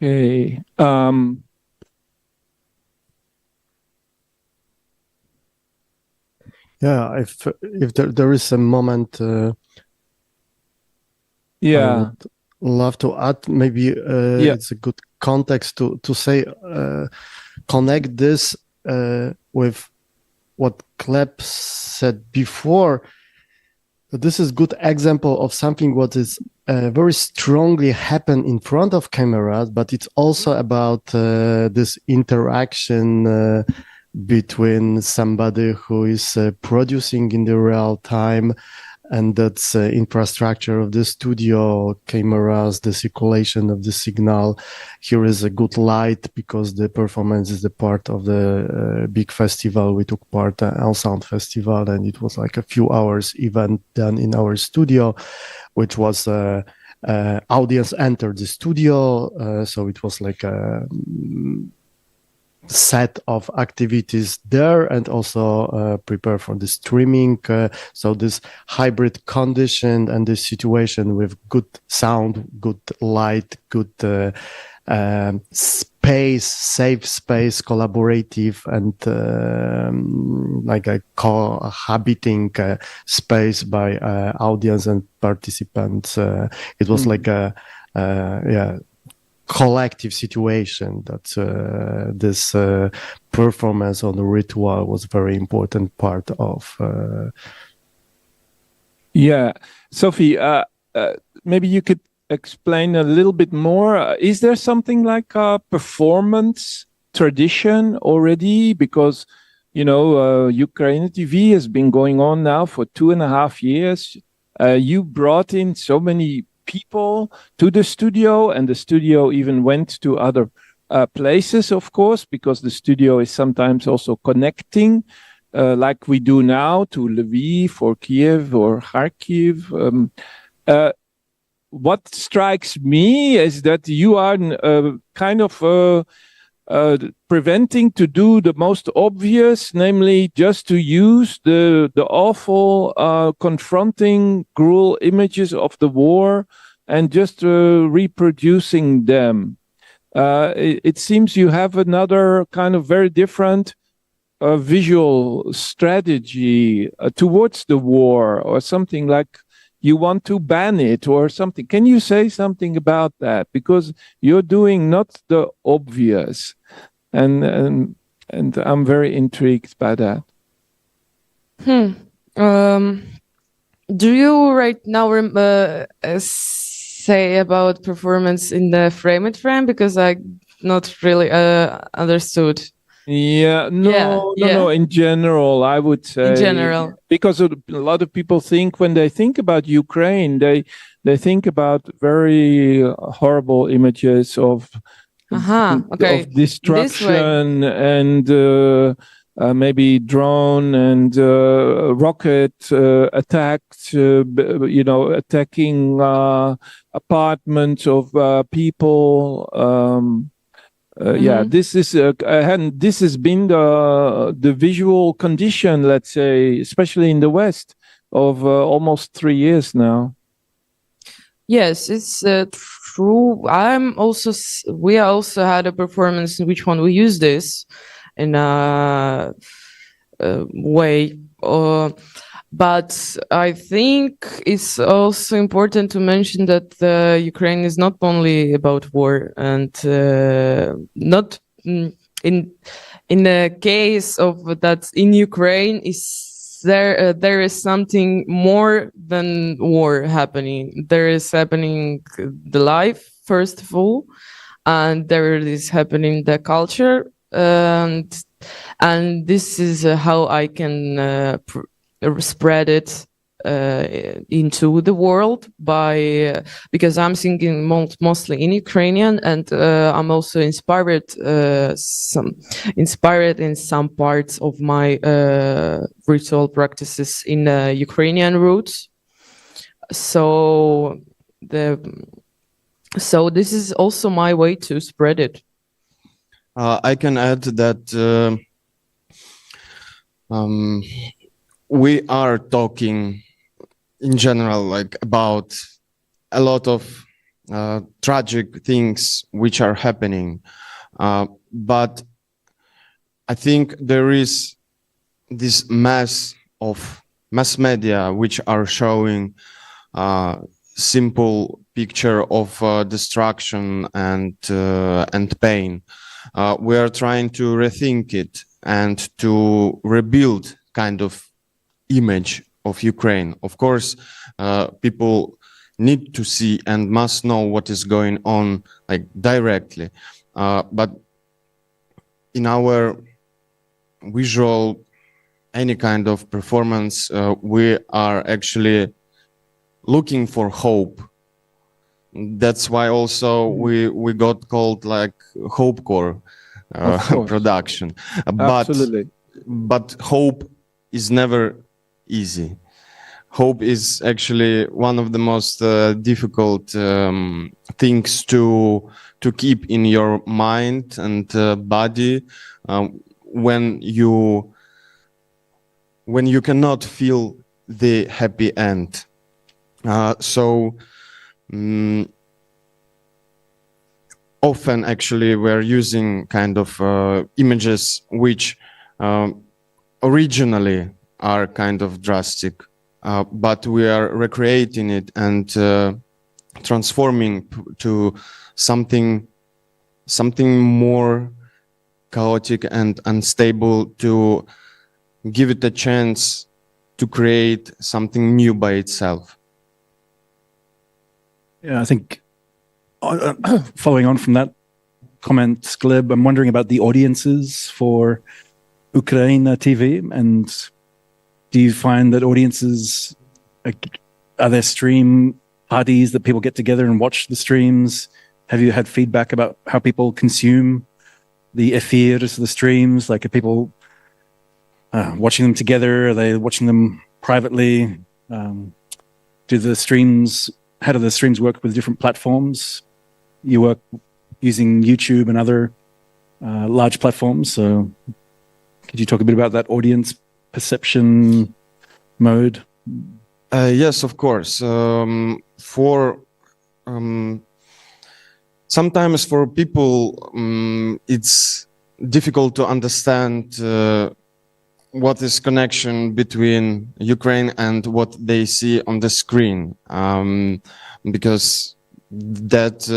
Okay. Yeah, if there is a moment, I would love to add. Maybe it's a good context to say, connect this with what Kleb said before. This is good example of something what is very strongly happen in front of cameras, but it's also about this interaction between somebody who is producing in the real time, and that's infrastructure of the studio, cameras, the circulation of the signal. Here is a good light because the performance is a part of the big festival. We took part on Sound Festival, and it was like a few hours event done in our studio, which was audience entered the studio. So it was like a set of activities there, and also prepare for the streaming. So this hybrid condition and this situation with good sound, good light, good space, safe space, collaborative, and like a cohabiting space by audience and participants. It was like a collective situation that this performance on the ritual was very important part of. Sophie, maybe you could explain a little bit more. Is there something like a performance tradition already? Because, UKRAiNATV has been going on now for 2.5 years. You brought in so many people to the studio, and the studio even went to other places, of course, because the studio is sometimes also connecting, like we do now, to Lviv or Kiev or Kharkiv. What strikes me is that you are kind of preventing to do the most obvious, namely just to use the awful, confronting, cruel images of the war and just reproducing them. It seems you have another kind of very different visual strategy towards the war, or something like you want to ban it or something. Can you say something about that? Because you're doing not the obvious, and I'm very intrigued by that. Do you right now say about performance in the frame? Because I not really understood. No, in general, I would say. In general. Because a lot of people think, when they think about Ukraine, they think about very horrible images of destruction and maybe drone and rocket attacks, attacking apartments of people. This is and this has been the visual condition, let's say, especially in the West, of almost 3 years now. Yes, it's true. We also had a performance in which one we used this in a way. But I think it's also important to mention that Ukraine is not only about war, and not in the case of that in Ukraine is there is something more than war happening. There is happening the life, first of all, and there is happening the culture, and this is how I can spread it into the world because I'm singing mostly in Ukrainian, and I'm also inspired in some parts of my ritual practices in Ukrainian roots. So this is also my way to spread it. I can add that we are talking in general, like, about a lot of tragic things which are happening. But I think there is this mass media which are showing simple picture of destruction and pain. We are trying to rethink it and to rebuild kind of image of Ukraine. Of course, people need to see and must know what is going on, like directly. But in our visual, any kind of performance, we are actually looking for hope. That's why also we got called like hopecore production. Absolutely. But hope is never easy. Hope is actually one of the most difficult things to keep in your mind and body when you cannot feel the happy end. Often actually we're using kind of images which originally are kind of drastic, but we are recreating it and transforming to something more chaotic and unstable, to give it a chance to create something new by itself. Yeah, I think following on from that comment, Gleb, I'm wondering about the audiences for UKRAiNATV, and do you find that audiences, are there stream parties that people get together and watch the streams? Have you had feedback about how people consume the efirs, the streams? Like, are people watching them together? Are they watching them privately? How do the streams work with different platforms? You work using YouTube and other large platforms, so could you talk a bit about that audience perception mode? Yes, of course. Sometimes for people, it's difficult to understand what is connection between Ukraine and what they see on the screen, because that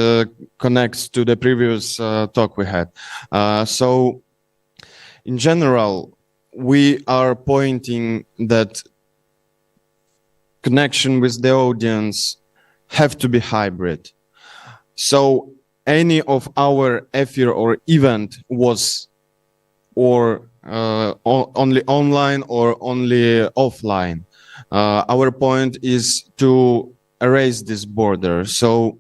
connects to the previous talk we had. So in general, we are pointing that connection with the audience have to be hybrid. So any of our effort or event was only online or only offline. Our point is to erase this border. So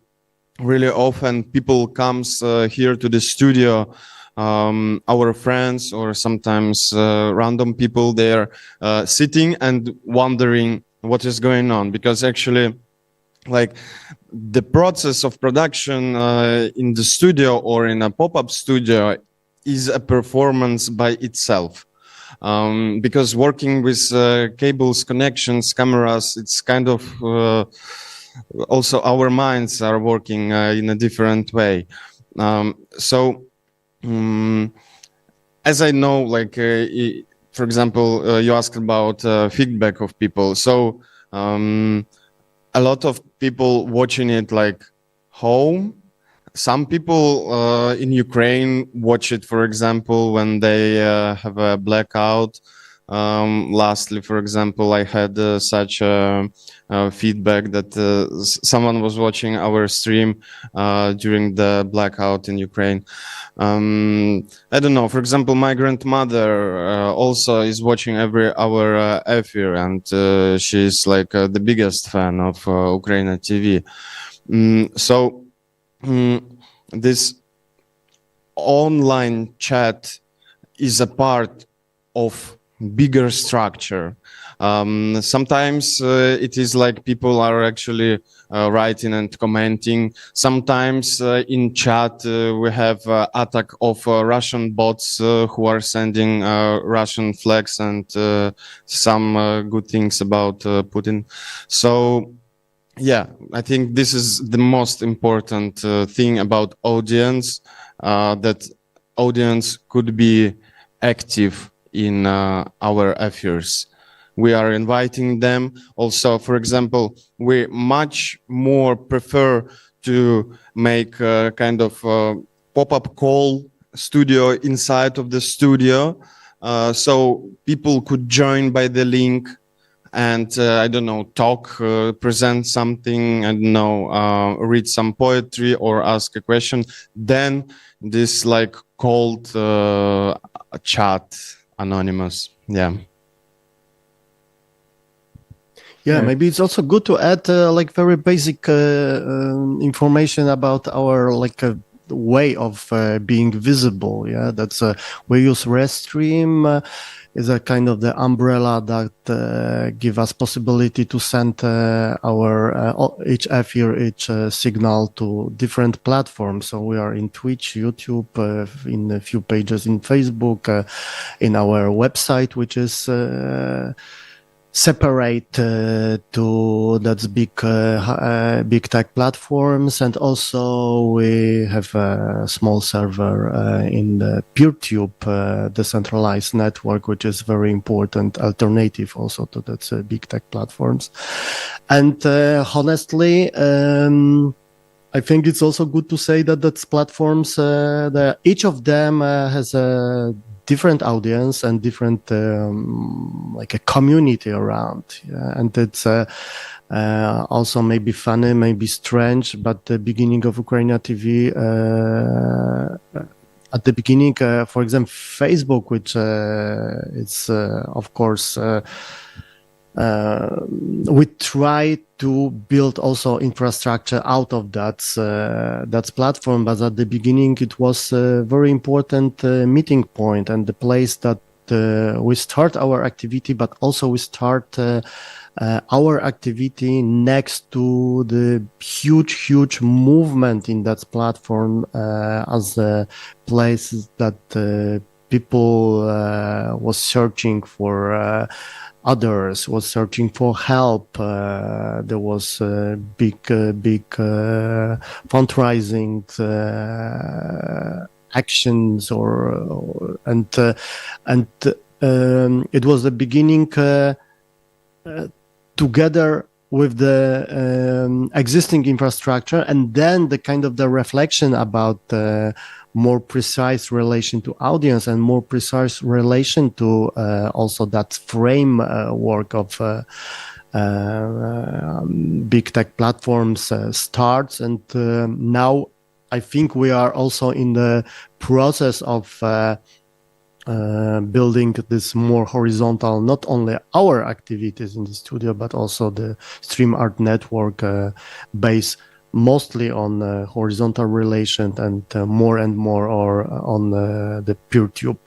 really often people comes here to the studio, our friends or sometimes random people, they're sitting and wondering what is going on, because actually like the process of production in the studio or in a pop-up studio is a performance by itself. Because working with cables, connections, cameras, it's kind of also our minds are working in a different way. As I know, like for example, you asked about feedback of people. So a lot of people watching it like home. Some people in Ukraine watch it, for example, when they have a blackout. Lastly, for example, I had such feedback that someone was watching our stream during the blackout in Ukraine. I don't know, for example, my grandmother also is watching every hour effort, and she's like the biggest fan of UKRAiNATV. This online chat is a part of bigger structure. Sometimes it is like people are actually writing and commenting. Sometimes in chat we have attack of Russian bots who are sending Russian flags and some good things about Putin. So yeah, I think this is the most important thing about audience, that audience could be active in our affairs. We are inviting them. Also, for example, we much more prefer to make a kind of pop-up call studio inside of the studio, so people could join by the link and I don't know, talk, present something, I don't know, read some poetry or ask a question. Then this like called chat, anonymous, yeah. Yeah, maybe it's also good to add like very basic information about our like way of being visible. Yeah, that's we use Restream. Is a kind of the umbrella that give us possibility to send our each signal to different platforms. So we are in Twitch, YouTube, in a few pages in Facebook, in our website, which is separate to that's big tech platforms, and also we have a small server in the PeerTube decentralized network, which is very important alternative also to that big tech platforms. And honestly, I think it's also good to say that that's platforms, each of them has a different audience and different like a community around, yeah? And it's also maybe funny, maybe strange, but the beginning of UKRAiNATV, at the beginning, for example, Facebook, which it's of course we try to build also infrastructure out of that platform, but at the beginning it was a very important meeting point and the place that we start our activity, but also we start our activity next to the huge movement in that platform as a place that people was searching for others, was searching for help. There was big fundraising actions, and it was the beginning together with the existing infrastructure, and then the kind of the reflection about more precise relation to audience and more precise relation to also that framework of big tech platforms starts. And now I think we are also in the process of building this more horizontal, not only our activities in the studio, but also the Stream Art Network based mostly on horizontal relation and more or on the PeerTube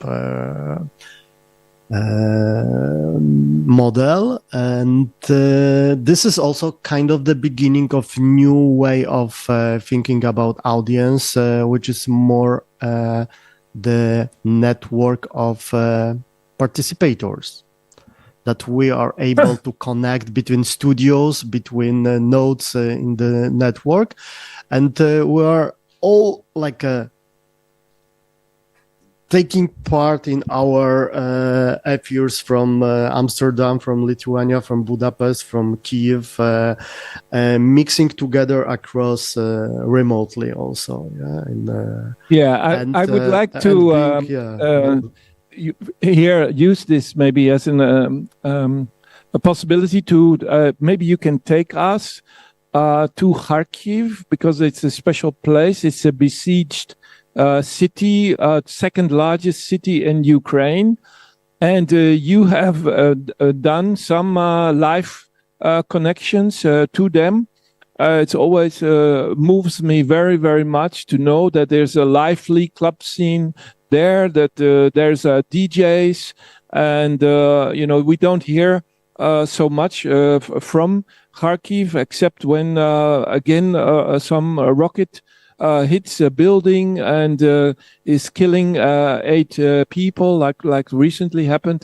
model. And this is also kind of the beginning of new way of thinking about audience, which is more the network of participators, that we are able to connect between studios, between nodes in the network, and we are all like taking part in our affairs from Amsterdam, from Lithuania, from Budapest, from Kiev, mixing together across remotely also. Yeah, I would like to here use this maybe as a possibility to maybe you can take us to Kharkiv, because it's a special place. It's a besieged city, second largest city in Ukraine, and you have done some live connections to them. It's always moves me very much to know that there's a lively club scene there, that there's DJs, and we don't hear so much from Kharkiv, except when again some rocket hits a building and is killing 8 people, like recently happened.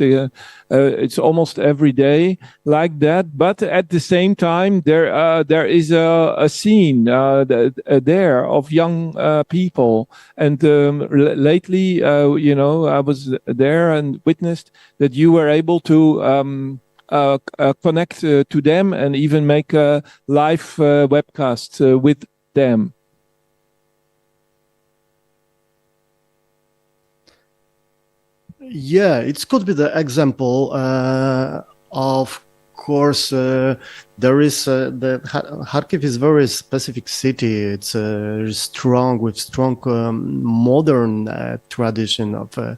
It's almost every day like that. But at the same time, there is a scene there of young people. And lately, I was there and witnessed that you were able to connect to them and even make a live webcast with them. Yeah, it could be the example. Of course, there is the Kharkiv is very specific city. It's strong with strong modern tradition of.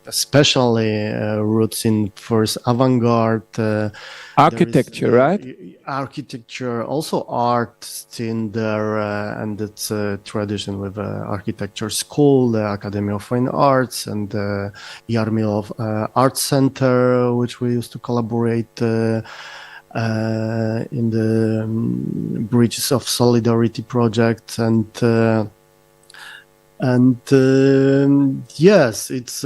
Especially roots in first avant-garde architecture, right? Architecture, also art in there, and it's a tradition with architecture school, the Academy of Fine Arts, and the Yarmilov Art Center, which we used to collaborate in the Bridges of Solidarity project, and yes, it's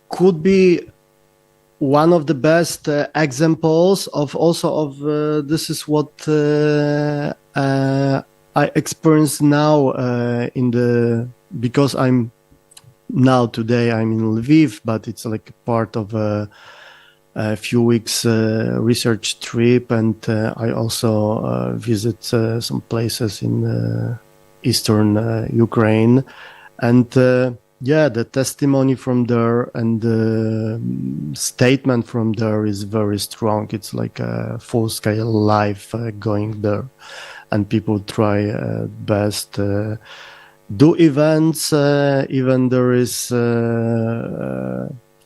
could be one of the best examples of this is what I experience now because I'm now today I'm in Lviv, but it's like part of a few weeks research trip, and I also visit some places in eastern Ukraine, and the testimony from there and the statement from there is very strong. It's like a full-scale life going there, and people try best do events, even there is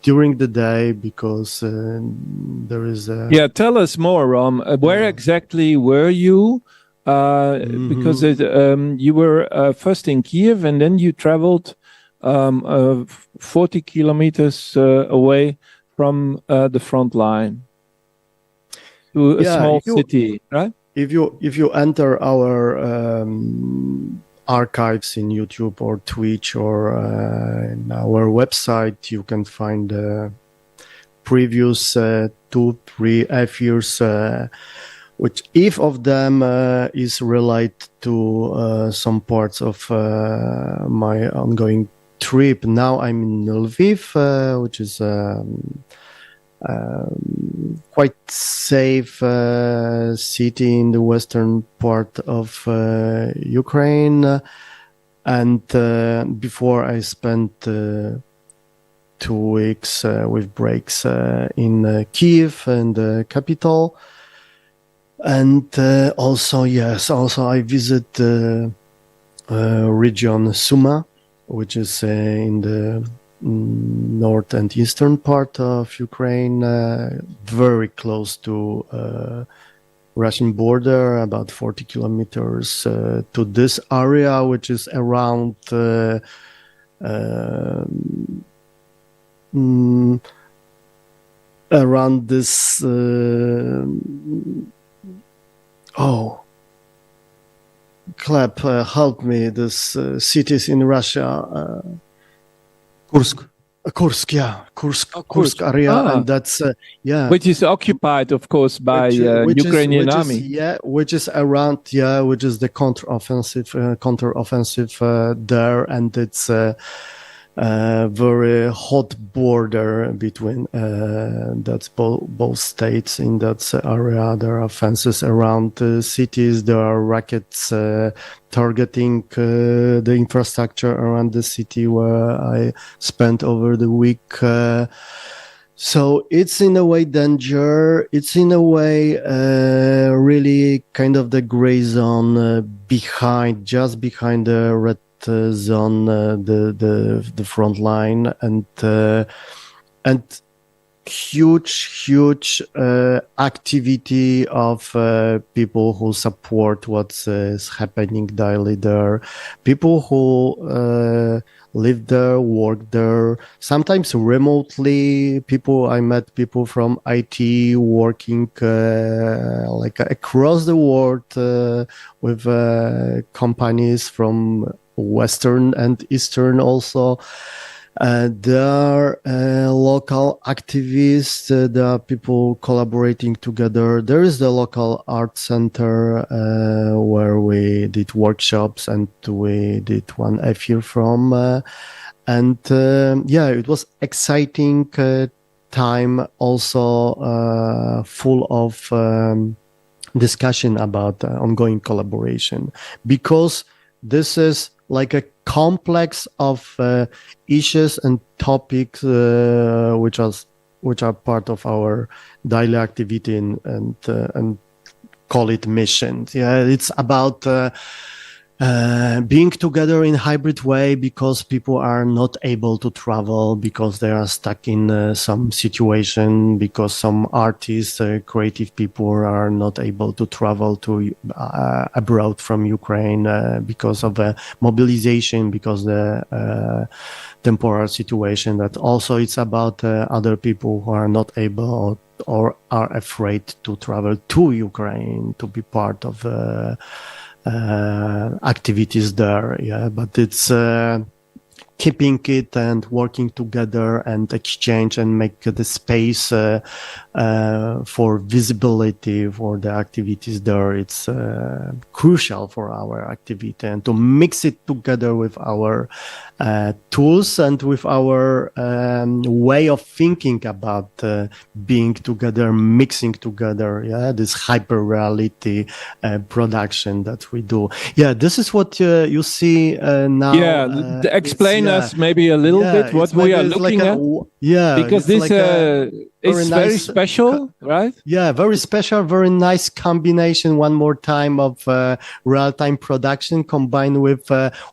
during the day, because there is tell us more, Rom. Where exactly were you? Because you were first in Kiev, and then you traveled 40 kilometers away from the front line to a small city, right? If you enter our archives in YouTube or Twitch or in our website, you can find previous 2-3 years, which if of them is related to some parts of my ongoing trip. Now I'm in Lviv, which is quite safe city in the western part of Ukraine, and before I spent 2 weeks with breaks in Kiev and the capital, and also I visit region Suma, which is in the north and eastern part of Ukraine, very close to Russian border, about 40 kilometers to this area, which is around around this Klep, help me, this cities in Russia, Kursk, Kursk area, and that's which is occupied, of course, by Ukrainian army. Which is around, which is the counteroffensive there, and it's very hot border between that's both states in that area. There are fences around the cities. There are rockets targeting the infrastructure around the city where I spent over the week. So it's in a way danger. It's in a way really kind of the gray zone just behind the red zone, the front line, and huge activity of people who support what is happening daily there, people who live there, work there, sometimes remotely. I met people from IT working like across the world with companies from Western and Eastern also. There are local activists, there are people collaborating together. There is the local art center where we did workshops and we did one affair from. It was exciting time, also full of discussion about ongoing collaboration, because this is like a complex of issues and topics which are part of our daily activity and call it mission. Yeah, it's about being together in hybrid way because people are not able to travel, because they are stuck in some situation, because some artists, creative people are not able to travel to abroad from Ukraine because of mobilization, because the temporal situation. That also it's about other people who are not able or are afraid to travel to Ukraine to be part of activities there. Yeah, but it's keeping it and working together and exchange and make the space for visibility for the activities there. It's crucial for our activity, and to mix it together with our tools and with our way of thinking about being together, mixing together. Yeah, this hyper reality production that we do. Yeah, this is what you see now. Yeah, explain us maybe a little bit what we are looking at. Because this is very special, right? Yeah, very special, very nice combination one more time of real-time production combined with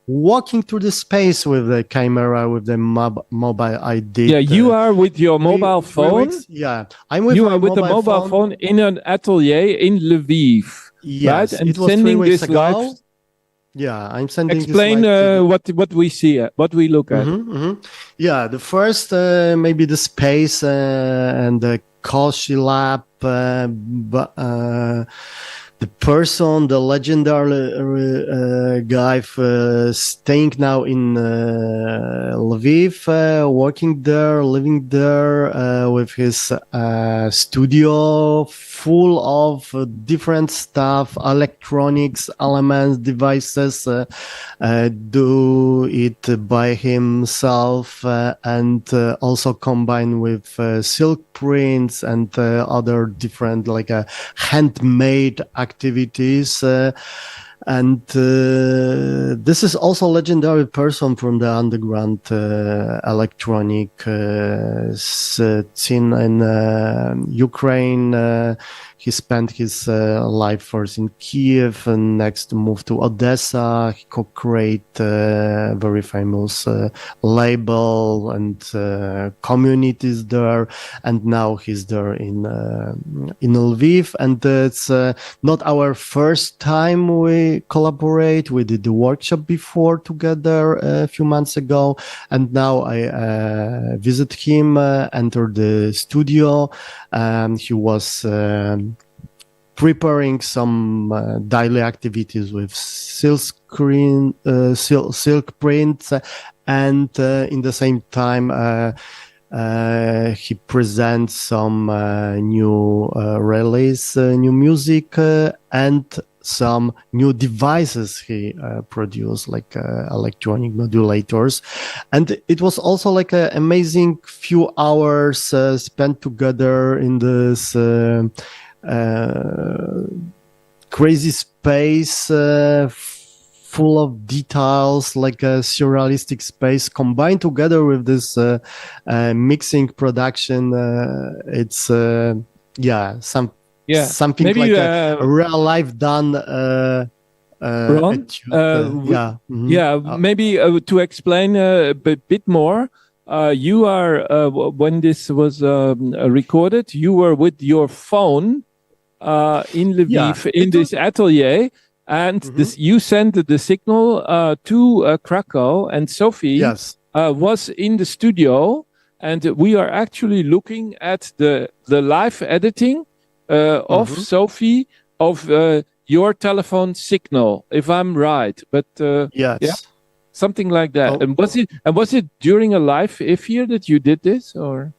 walking through the space with the camera, with the mobile ID. Yeah, you are with your mobile phone. Yeah, I'm with you my are with the mobile phone in an atelier in Lviv. Yes, right? And it was sending 3 weeks this ago. live. Yeah, I'm sending. Explain what we see, what we look at. Yeah, the first maybe the space and the Koshi lab, the person, the legendary guy staying now in Lviv, working there, living there with his studio full of different stuff, electronics, elements, devices, do it by himself and also combined with silk prints and other different like handmade activities. And this is also a legendary person from the underground electronic scene in Ukraine. He spent his life first in Kiev and next moved to Odessa. He co-created a very famous label and communities there. And now he's there in Lviv. And it's not our first time we collaborate. We did the workshop before together a few months ago. And now I visit him, enter the studio. He was preparing some daily activities with silk prints, and in the same time he presents some new release, new music, and some new devices he produced, like electronic modulators. And it was also like an amazing few hours spent together in this crazy space full of details, like a surrealistic space combined together with this mixing production. It's something maybe, like a real life done. Ron, maybe to explain a bit more. you are when this was recorded, you were with your phone in Lviv in this atelier, and you sent the signal to Krakow, and Sophie was in the studio, and we are actually looking at the live editing of Sophie of your telephone signal, if I'm right. But yeah, something like that. And was it during a live here that you did this, or?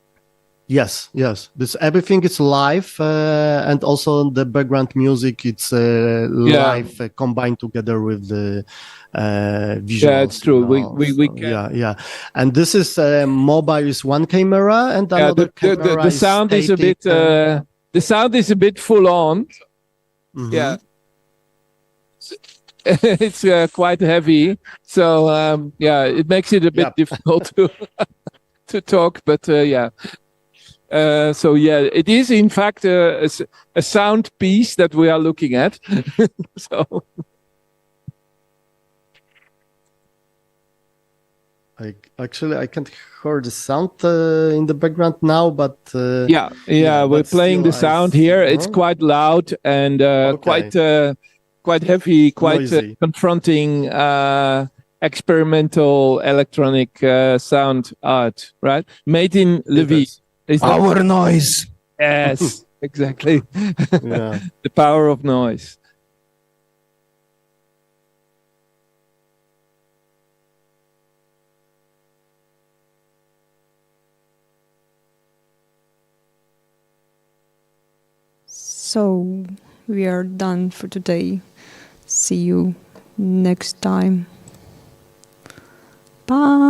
Yes. This everything is live, and also the background music. It's live combined together with the visuals. Yeah, it's true. We can. Yeah. And this is mobile is one camera, and another camera. The sound is a bit. The sound is a bit full on. Yeah. It's quite heavy, so it makes it a bit difficult to talk. But so it is in fact a sound piece that we are looking at. So I can't hear the sound in the background now, but we're playing the sound here. It's quite loud and quite heavy, quite confronting experimental electronic sound art, right? Made in Lviv. Our noise. Yes, exactly. The power of noise. So we are done for today. See you next time. Bye.